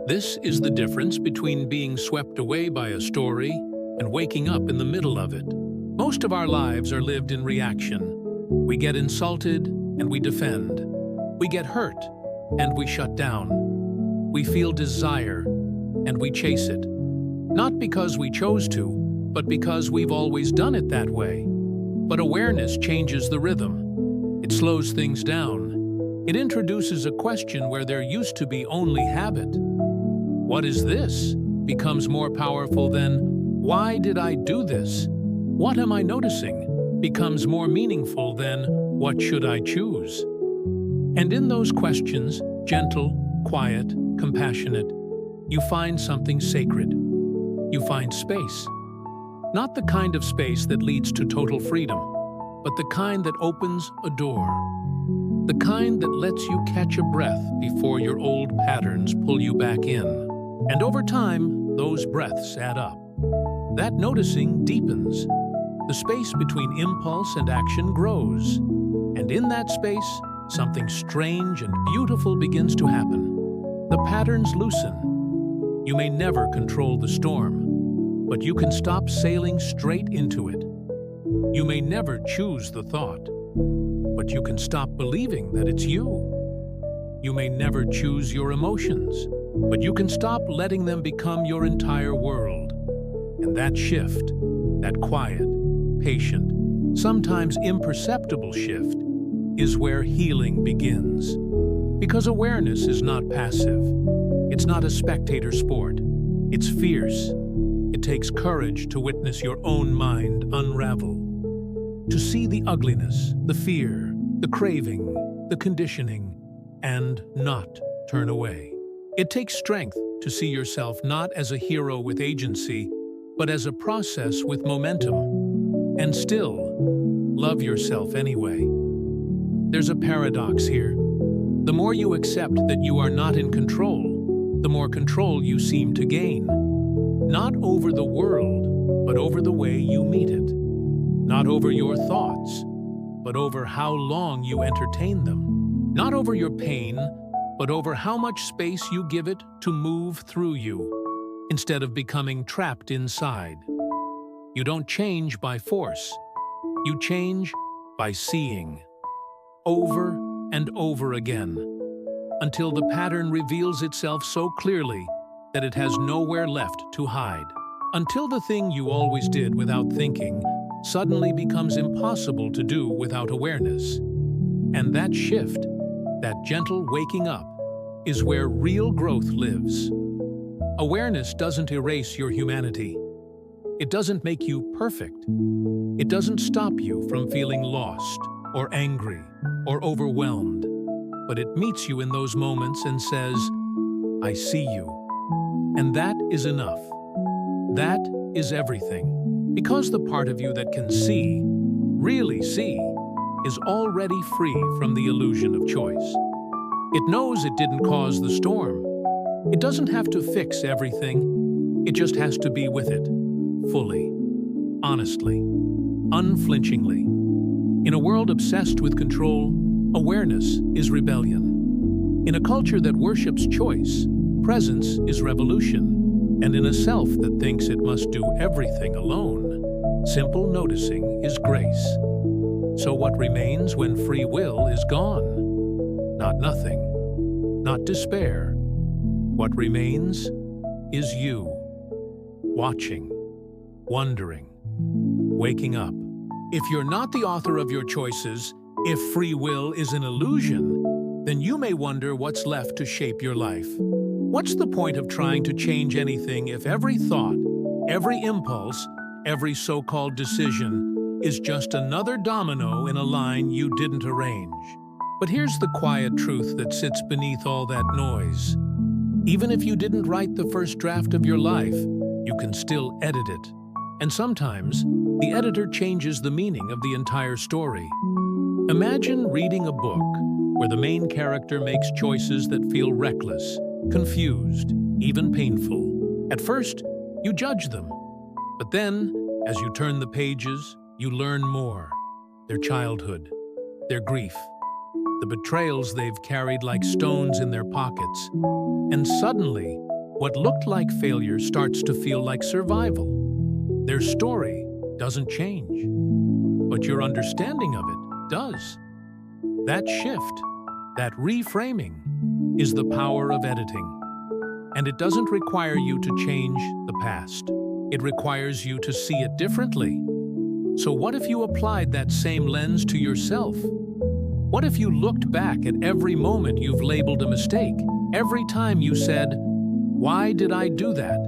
This is the difference between being swept away by a story and waking up in the middle of it. Most of our lives are lived in reaction. We get insulted and we defend. We get hurt and we shut down. We feel desire and we chase it. Not because we chose to, but because we've always done it that way. But awareness changes the rhythm. It slows things down. It introduces a question where there used to be only habit. What is this? Becomes more powerful than, why did I do this? What am I noticing? Becomes more meaningful than, what should I choose? And in those questions, gentle, quiet, compassionate, you find something sacred. You find space. Not the kind of space that leads to total freedom, but the kind that opens a door. The kind that lets you catch a breath before your old patterns pull you back in. And over time, those breaths add up. That noticing deepens. The space between impulse and action grows. And in that space, something strange and beautiful begins to happen. The patterns loosen. You may never control the storm, but you can stop sailing straight into it. You may never choose the thought, but you can stop believing that it's you. You may never choose your emotions, but you can stop letting them become your entire world. And that shift, that quiet, patient, sometimes imperceptible shift, is where healing begins. Because awareness is not passive. It's not a spectator sport. It's fierce. It takes courage to witness your own mind unravel. To see the ugliness, the fear, the craving, the conditioning, and not turn away. It takes strength to see yourself not as a hero with agency, but as a process with momentum. And still, love yourself anyway. There's a paradox here. The more you accept that you are not in control, the more control you seem to gain. Not over the world, but over the way you meet it. Not over your thoughts, but over how long you entertain them. Not over your pain, but over how much space you give it to move through you, instead of becoming trapped inside. You don't change by force. You change by seeing. Over and over again, until the pattern reveals itself so clearly that it has nowhere left to hide. Until the thing you always did without thinking suddenly becomes impossible to do without awareness. And that shift, that gentle waking up, is where real growth lives. Awareness doesn't erase your humanity. It doesn't make you perfect. It doesn't stop you from feeling lost or angry or overwhelmed, but it meets you in those moments and says, I see you. And that is enough. That is everything. Because the part of you that can see, really see, is already free from the illusion of choice. It knows it didn't cause the storm. It doesn't have to fix everything. It just has to be with it, fully, honestly, unflinchingly. In a world obsessed with control, awareness is rebellion. In a culture that worships choice, presence is revolution, and in a self that thinks it must do everything alone, simple noticing is grace. So what remains when free will is gone? Not nothing, not despair. What remains is you, watching, wondering, waking up. If you're not the author of your choices, if free will is an illusion, then you may wonder what's left to shape your life. What's the point of trying to change anything if every thought, every impulse, every so-called decision is just another domino in a line you didn't arrange? But here's the quiet truth that sits beneath all that noise. Even if you didn't write the first draft of your life, you can still edit it. And sometimes, the editor changes the meaning of the entire story. Imagine reading a book where the main character makes choices that feel reckless, confused, even painful. At first, you judge them. But then, as you turn the pages, you learn more. Their childhood, their grief, the betrayals they've carried like stones in their pockets. And suddenly, what looked like failure starts to feel like survival. Their story doesn't change, but your understanding of it does. That shift, that reframing, is the power of editing. And it doesn't require you to change the past. It requires you to see it differently. So what if you applied that same lens to yourself? What if you looked back at every moment you've labeled a mistake, every time you said, "Why did I do that?"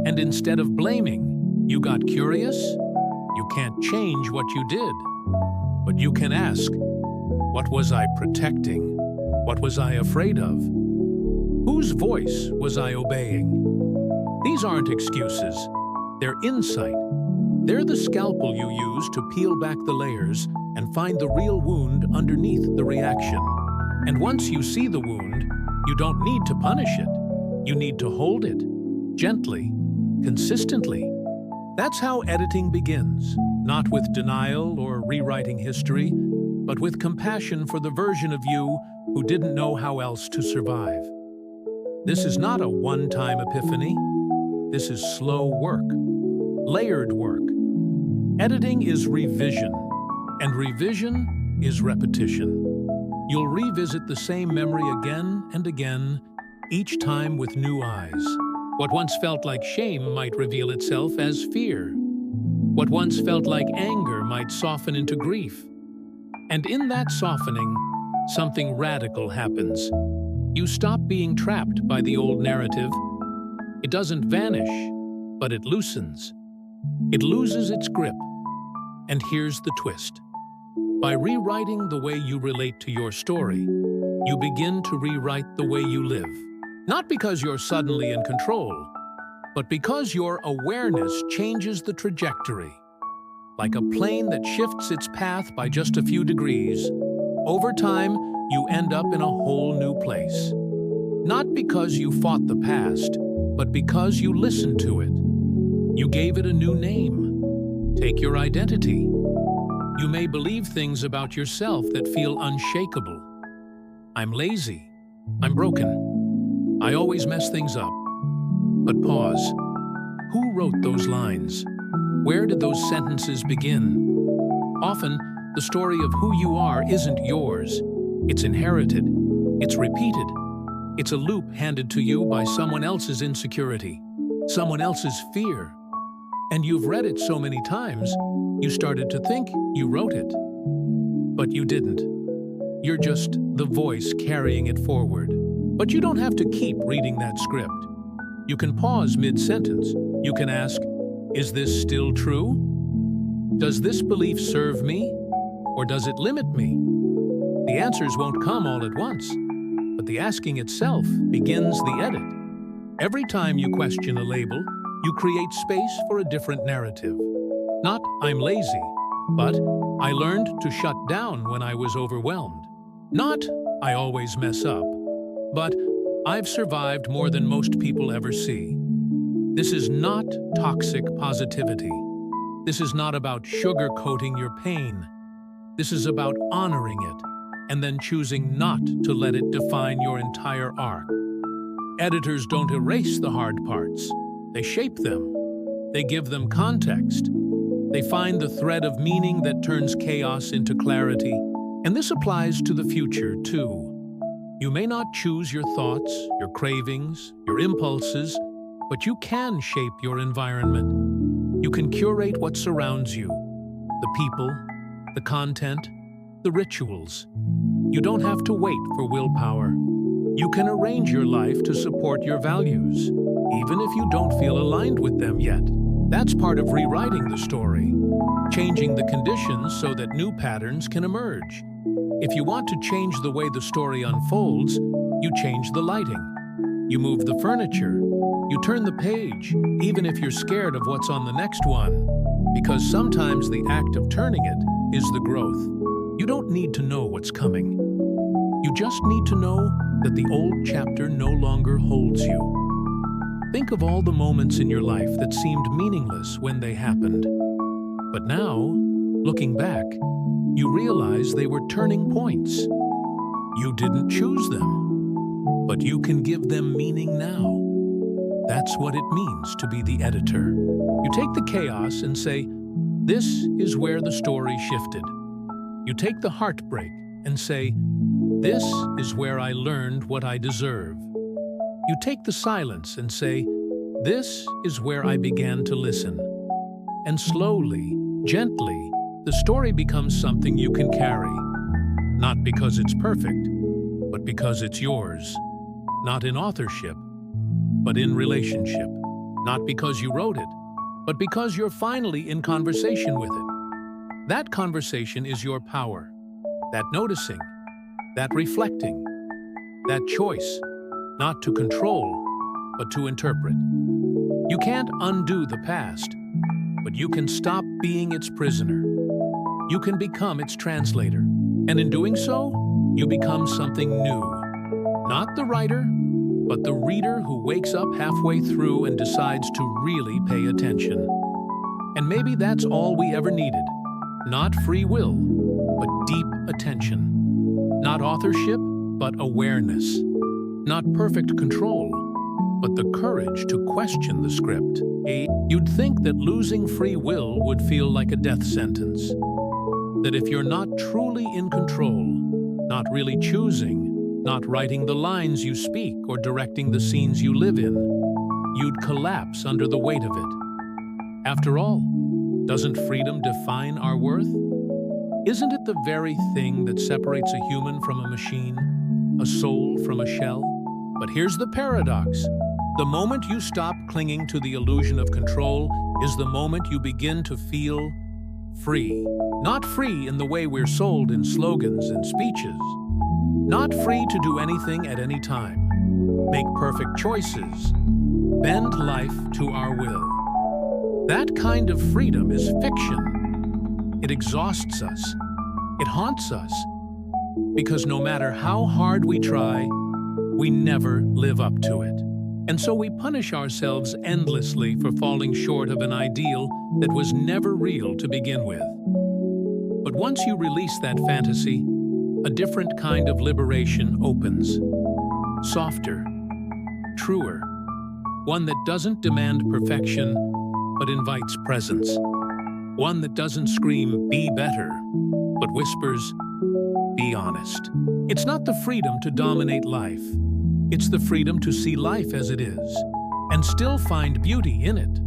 And instead of blaming, you got curious? You can't change what you did, but you can ask, what was I protecting? What was I afraid of? Whose voice was I obeying? These aren't excuses. They're insight. They're the scalpel you use to peel back the layers and find the real wound underneath the reaction. And once you see the wound, you don't need to punish it. You need to hold it, gently, consistently. That's how editing begins, not with denial or rewriting history, but with compassion for the version of you who didn't know how else to survive. This is not a one-time epiphany. This is slow work, layered work. Editing is revision, and revision is repetition. You'll revisit the same memory again and again, each time with new eyes. What once felt like shame might reveal itself as fear. What once felt like anger might soften into grief. And in that softening, something radical happens. You stop being trapped by the old narrative. It doesn't vanish, but it loosens. It loses its grip. And here's the twist. By rewriting the way you relate to your story, you begin to rewrite the way you live. Not because you're suddenly in control, but because your awareness changes the trajectory. Like a plane that shifts its path by just a few degrees, over time, you end up in a whole new place. Not because you fought the past, but because you listened to it. You gave it a new name. Take your identity. You may believe things about yourself that feel unshakable. I'm lazy. I'm broken. I always mess things up. But pause. Who wrote those lines? Where did those sentences begin? Often, the story of who you are isn't yours. It's inherited. It's repeated. It's a loop handed to you by someone else's insecurity, someone else's fear. And you've read it so many times, you started to think you wrote it. But you didn't. You're just the voice carrying it forward. But you don't have to keep reading that script. You can pause mid-sentence. You can ask, is this still true? Does this belief serve me? Or does it limit me? The answers won't come all at once, but the asking itself begins the edit. Every time you question a label, you create space for a different narrative. Not, I'm lazy, but I learned to shut down when I was overwhelmed. Not, I always mess up, but I've survived more than most people ever see. This is not toxic positivity. This is not about sugarcoating your pain. This is about honoring it, and then choosing not to let it define your entire arc. Editors don't erase the hard parts. They shape them. They give them context. They find the thread of meaning that turns chaos into clarity. And this applies to the future, too. You may not choose your thoughts, your cravings, your impulses, but you can shape your environment. You can curate what surrounds you, the people, the content, the rituals. You don't have to wait for willpower. You can arrange your life to support your values, even if you don't feel aligned with them yet. That's part of rewriting the story, changing the conditions so that new patterns can emerge. If you want to change the way the story unfolds, you change the lighting. You move the furniture. You turn the page, even if you're scared of what's on the next one. Because sometimes the act of turning it is the growth. You don't need to know what's coming. You just need to know that the old chapter no longer holds you. Think of all the moments in your life that seemed meaningless when they happened. But now, looking back, you realize they were turning points. You didn't choose them, but you can give them meaning now. That's what it means to be the editor. You take the chaos and say, this is where the story shifted. You take the heartbreak and say, this is where I learned what I deserve. You take the silence and say, this is where I began to listen. And slowly, gently, the story becomes something you can carry. Not because it's perfect, but because it's yours. Not in authorship, but in relationship. Not because you wrote it, but because you're finally in conversation with it. That conversation is your power. That noticing, that reflecting, that choice, not to control, but to interpret. You can't undo the past, but you can stop being its prisoner. You can become its translator. And in doing so, you become something new. Not the writer, but the reader who wakes up halfway through and decides to really pay attention. And maybe that's all we ever needed. Not free will, but deep attention. Not authorship, but awareness. Not perfect control, but the courage to question the script. You'd think that losing free will would feel like a death sentence. That if you're not truly in control, not really choosing, not writing the lines you speak or directing the scenes you live in, you'd collapse under the weight of it. After all, doesn't freedom define our worth? Isn't it the very thing that separates a human from a machine, a soul from a shell? But here's the paradox. The moment you stop clinging to the illusion of control is the moment you begin to feel free. Not free in the way we're sold in slogans and speeches. Not free to do anything at any time. Make perfect choices. Bend life to our will. That kind of freedom is fiction. It exhausts us. It haunts us. Because no matter how hard we try, we never live up to it. And so we punish ourselves endlessly for falling short of an ideal that was never real to begin with. But once you release that fantasy, a different kind of liberation opens. Softer, truer, one that doesn't demand perfection, but invites presence. One that doesn't scream, be better, but whispers, be honest. It's not the freedom to dominate life. It's the freedom to see life as it is, and still find beauty in it.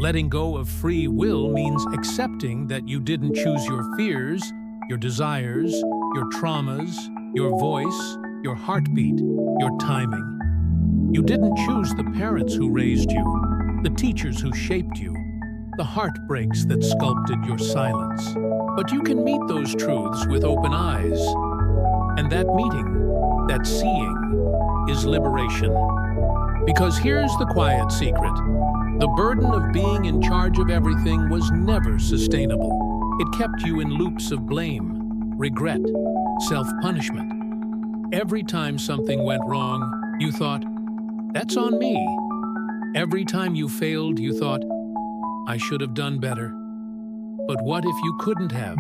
Letting go of free will means accepting that you didn't choose your fears, your desires, your traumas, your voice, your heartbeat, your timing. You didn't choose the parents who raised you, the teachers who shaped you, the heartbreaks that sculpted your silence. But you can meet those truths with open eyes. And that meeting, that seeing, is liberation. Because here's the quiet secret. The burden of being in charge of everything was never sustainable. It kept you in loops of blame, regret, self-punishment. Every time something went wrong, you thought, that's on me. Every time you failed, you thought, I should have done better. But what if you couldn't have?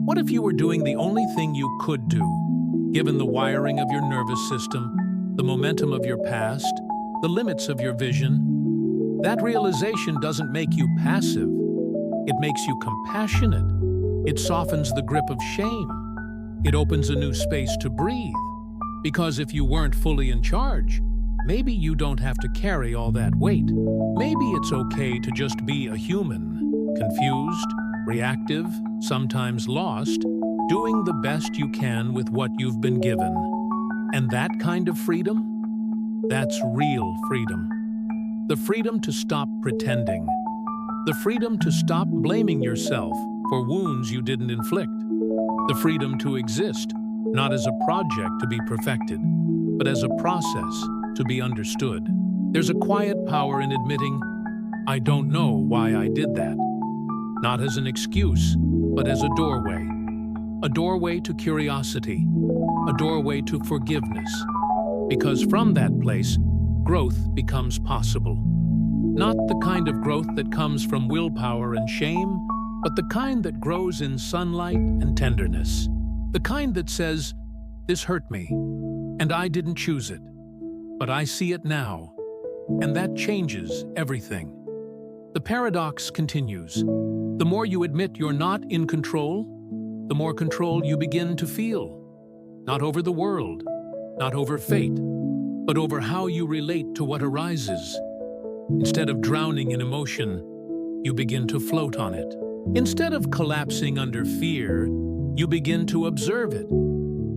What if you were doing the only thing you could do, given the wiring of your nervous system, the momentum of your past, the limits of your vision? That realization doesn't make you passive. It makes you compassionate. It softens the grip of shame. It opens a new space to breathe. Because if you weren't fully in charge, maybe you don't have to carry all that weight. Maybe it's okay to just be a human, confused, reactive, sometimes lost, doing the best you can with what you've been given. And that kind of freedom? That's real freedom. The freedom to stop pretending. The freedom to stop blaming yourself for wounds you didn't inflict. The freedom to exist, not as a project to be perfected, but as a process to be understood. There's a quiet power in admitting, I don't know why I did that. Not as an excuse, but as a doorway. A doorway to curiosity, a doorway to forgiveness. Because from that place, growth becomes possible. Not the kind of growth that comes from willpower and shame, but the kind that grows in sunlight and tenderness. The kind that says, this hurt me, and I didn't choose it, but I see it now, and that changes everything. The paradox continues. The more you admit you're not in control, the more control you begin to feel. Not over the world, not over fate, but over how you relate to what arises. Instead of drowning in emotion, you begin to float on it. Instead of collapsing under fear, you begin to observe it.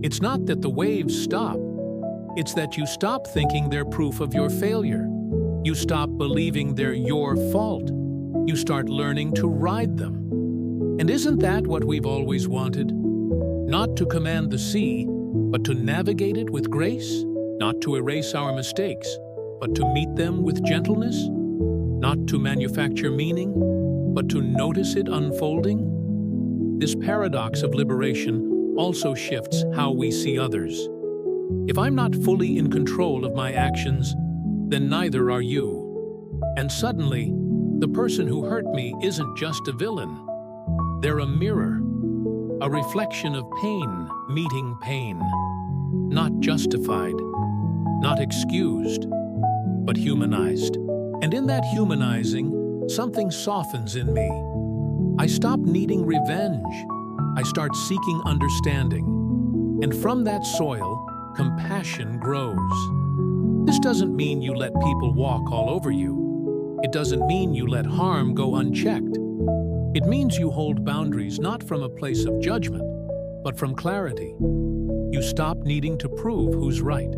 It's not that the waves stop. It's that you stop thinking they're proof of your failure. You stop believing they're your fault. You start learning to ride them. And isn't that what we've always wanted? Not to command the sea, but to navigate it with grace. Not to erase our mistakes, but to meet them with gentleness. Not to manufacture meaning, but to notice it unfolding. This paradox of liberation also shifts how we see others. If I'm not fully in control of my actions, then neither are you. And suddenly, the person who hurt me isn't just a villain. They're a mirror, a reflection of pain meeting pain. Not justified, not excused, but humanized. And in that humanizing, something softens in me. I stop needing revenge. I start seeking understanding. And from that soil, compassion grows. This doesn't mean you let people walk all over you. It doesn't mean you let harm go unchecked. It means you hold boundaries not from a place of judgment, but from clarity. You stop needing to prove who's right.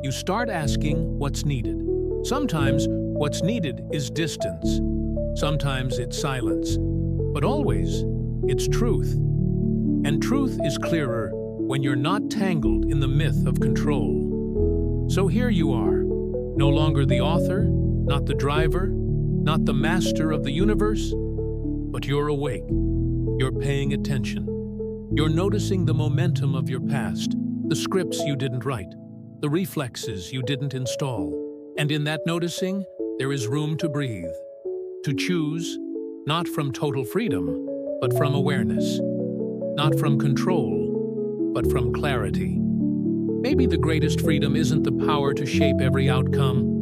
You start asking what's needed. Sometimes what's needed is distance. Sometimes it's silence. But always, it's truth. And truth is clearer when you're not tangled in the myth of control. So here you are, no longer the author, not the driver, not the master of the universe, but you're awake. You're paying attention. You're noticing the momentum of your past, the scripts you didn't write, the reflexes you didn't install. And in that noticing, there is room to breathe, to choose, not from total freedom, but from awareness, not from control, but from clarity. Maybe the greatest freedom isn't the power to shape every outcome.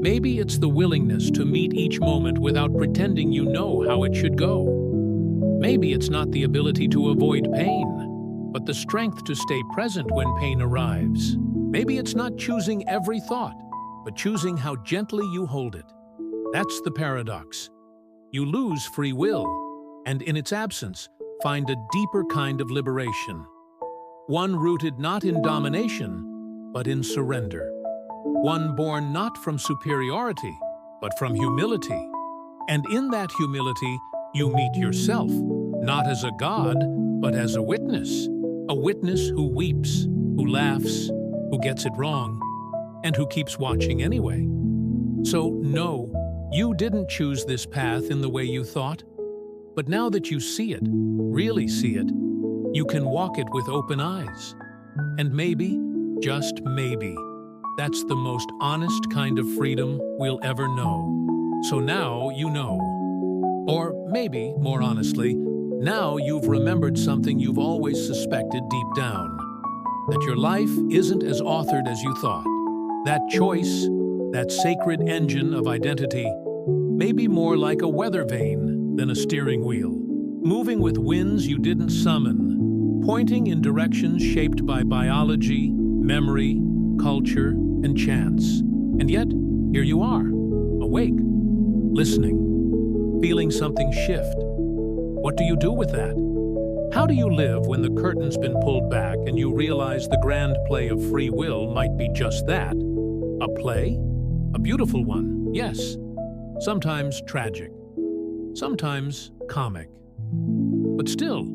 Maybe it's the willingness to meet each moment without pretending you know how it should go. Maybe it's not the ability to avoid pain, but the strength to stay present when pain arrives. Maybe it's not choosing every thought, but choosing how gently you hold it. That's the paradox. You lose free will, and in its absence, find a deeper kind of liberation. One rooted not in domination, but in surrender. One born not from superiority, but from humility. And in that humility, you meet yourself, not as a god, but as a witness who weeps, who laughs, who gets it wrong, and who keeps watching anyway. So, no, you didn't choose this path in the way you thought. But now that you see it, really see it, you can walk it with open eyes. And maybe, just maybe, that's the most honest kind of freedom we'll ever know. So now you know. Or maybe, more honestly, Now you've remembered something you've always suspected deep down, that your life isn't as authored as you thought. That choice, that sacred engine of identity, may be more like a weather vane than a steering wheel, moving with winds you didn't summon, pointing in directions shaped by biology, memory, culture, and chance. And yet, here you are, awake, listening, feeling something shift. What do you do with that? How do you live when the curtain's been pulled back and you realize the grand play of free will might be just that? A play? A beautiful one, yes. Sometimes tragic. Sometimes comic. But still,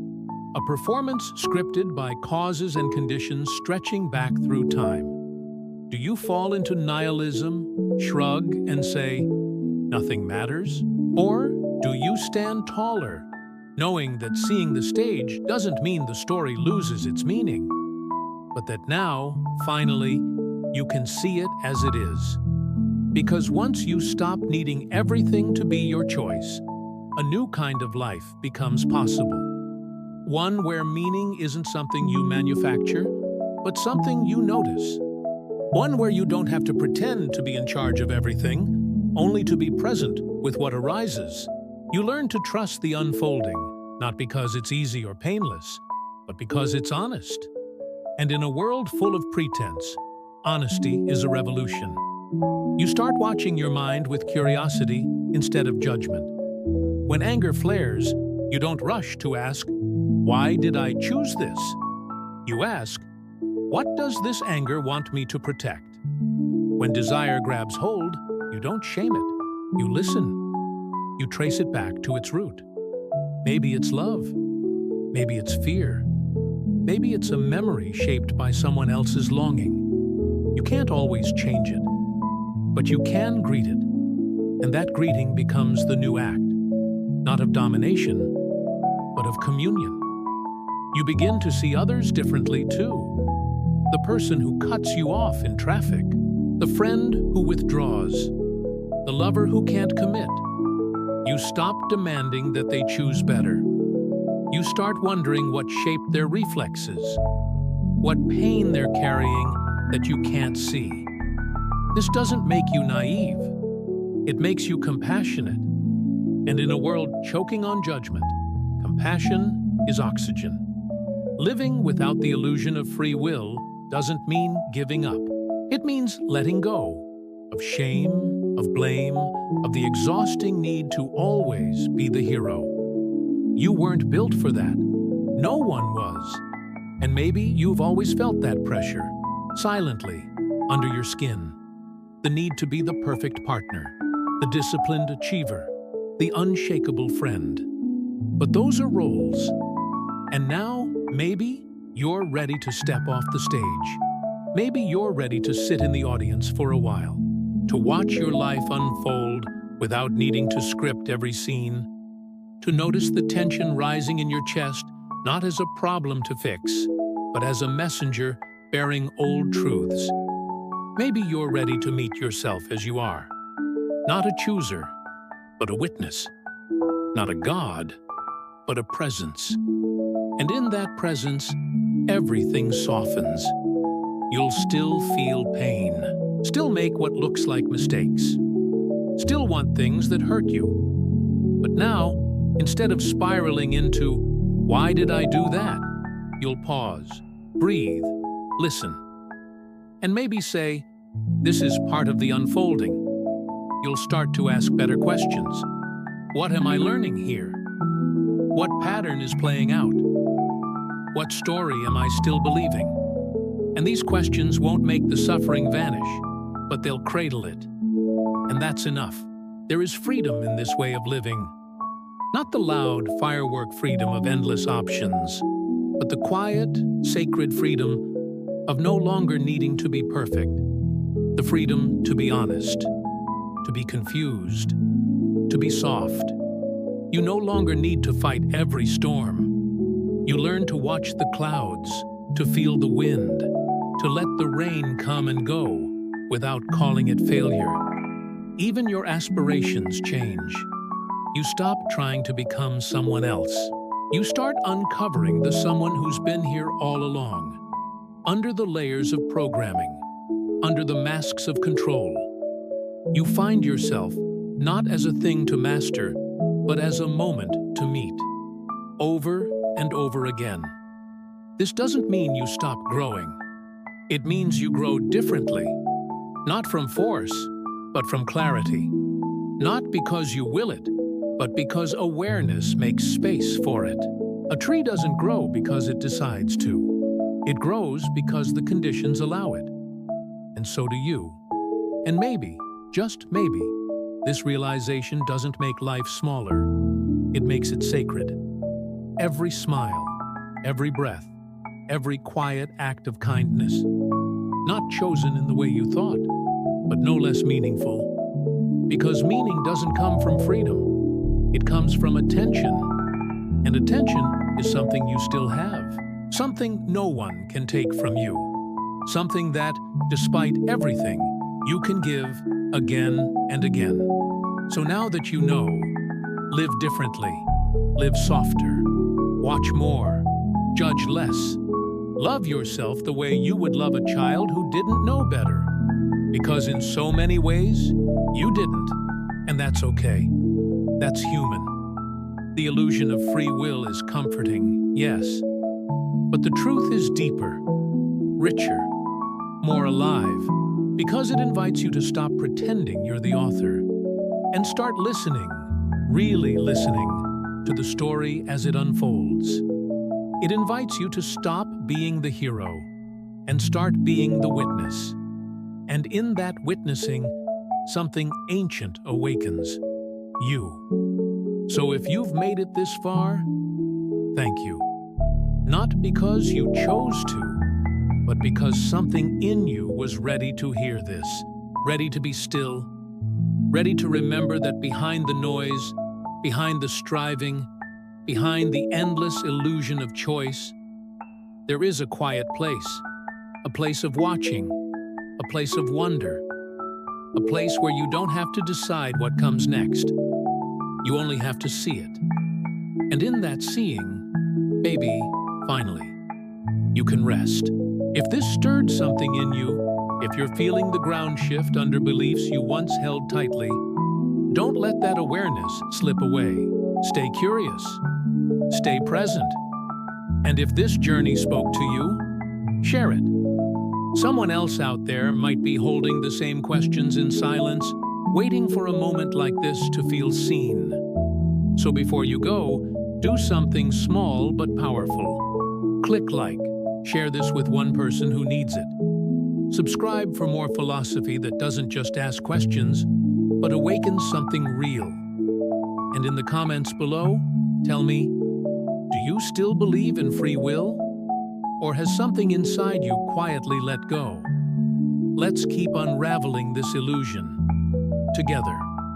a performance scripted by causes and conditions stretching back through time. Do you fall into nihilism, shrug, and say, nothing matters? Or do you stand taller, knowing that seeing the stage doesn't mean the story loses its meaning, but that now, finally, you can see it as it is? Because once you stop needing everything to be your choice, a new kind of life becomes possible. One where meaning isn't something you manufacture, but something you notice. One where you don't have to pretend to be in charge of everything, only to be present with what arises. You learn to trust the unfolding, not because it's easy or painless, but because it's honest. And in a world full of pretense, honesty is a revolution. You start watching your mind with curiosity instead of judgment. When anger flares, you don't rush to ask, why did I choose this? You ask, what does this anger want me to protect? When desire grabs hold, you don't shame it. You listen. You trace it back to its root. Maybe it's love. Maybe it's fear. Maybe it's a memory shaped by someone else's longing. You can't always change it, but you can greet it. And that greeting becomes the new act, not of domination, but of communion. You begin to see others differently too. The person who cuts you off in traffic, the friend who withdraws, the lover who can't commit. You stop demanding that they choose better. You start wondering what shaped their reflexes, what pain they're carrying that you can't see. This doesn't make you naive. It makes you compassionate. And in a world choking on judgment, compassion is oxygen. Living without the illusion of free will doesn't mean giving up. It means letting go of shame, of blame, of the exhausting need to always be the hero. You weren't built for that. No one was. And maybe you've always felt that pressure, silently, under your skin. The need to be the perfect partner, the disciplined achiever, the unshakable friend. But those are roles. And now, maybe you're ready to step off the stage. Maybe you're ready to sit in the audience for a while, to watch your life unfold without needing to script every scene, to notice the tension rising in your chest, not as a problem to fix, but as a messenger bearing old truths. Maybe you're ready to meet yourself as you are, not a chooser, but a witness, not a god, but a presence. And in that presence, everything softens. You'll still feel pain, still make what looks like mistakes, still want things that hurt you. But now, instead of spiraling into, why did I do that? You'll pause, breathe, listen, and maybe say, this is part of the unfolding. You'll start to ask better questions. What am I learning here? What pattern is playing out? What story am I still believing? And these questions won't make the suffering vanish, but they'll cradle it. And that's enough. There is freedom in this way of living. Not the loud, firework freedom of endless options, but the quiet, sacred freedom of no longer needing to be perfect. The freedom to be honest, to be confused, to be soft. You no longer need to fight every storm. You learn to watch the clouds, to feel the wind, to let the rain come and go without calling it failure. Even your aspirations change. You stop trying to become someone else. You start uncovering the someone who's been here all along, under the layers of programming, under the masks of control. You find yourself not as a thing to master, but as a moment to meet, over and over again. This doesn't mean you stop growing. It means you grow differently, not from force, but from clarity. Not because you will it, but because awareness makes space for it. A tree doesn't grow because it decides to. It grows because the conditions allow it. And so do you. And maybe, just maybe, this realization doesn't make life smaller. It makes it sacred. Every smile, every breath, every quiet act of kindness, not chosen in the way you thought, but no less meaningful. Because meaning doesn't come from freedom. It comes from attention. And attention is something you still have. Something no one can take from you. Something that, despite everything, you can give again and again. So now that you know, live differently, live softer, watch more, judge less. Love yourself the way you would love a child who didn't know better. Because in so many ways, you didn't. And that's okay. That's human. The illusion of free will is comforting, yes. But the truth is deeper, richer, more alive, because it invites you to stop pretending you're the author and start listening, really listening, to the story as it unfolds. It invites you to stop being the hero and start being the witness. And in that witnessing, something ancient awakens. You. So if you've made it this far, thank you. Not because you chose to, but because something in you was ready to hear this, ready to be still, ready to remember that behind the noise, behind the striving, behind the endless illusion of choice, there is a quiet place, a place of watching, a place of wonder, a place where you don't have to decide what comes next. You only have to see it. And in that seeing, maybe, finally, you can rest. If this stirred something in you, if you're feeling the ground shift under beliefs you once held tightly, don't let that awareness slip away. Stay curious. Stay present. And if this journey spoke to you, share it. Someone else out there might be holding the same questions in silence, waiting for a moment like this to feel seen. So before you go, do something small but powerful. Click like. Share this with one person who needs it. Subscribe for more philosophy that doesn't just ask questions, but awakens something real. And in the comments below, tell me, do you still believe in free will? Or has something inside you quietly let go? Let's keep unraveling this illusion together.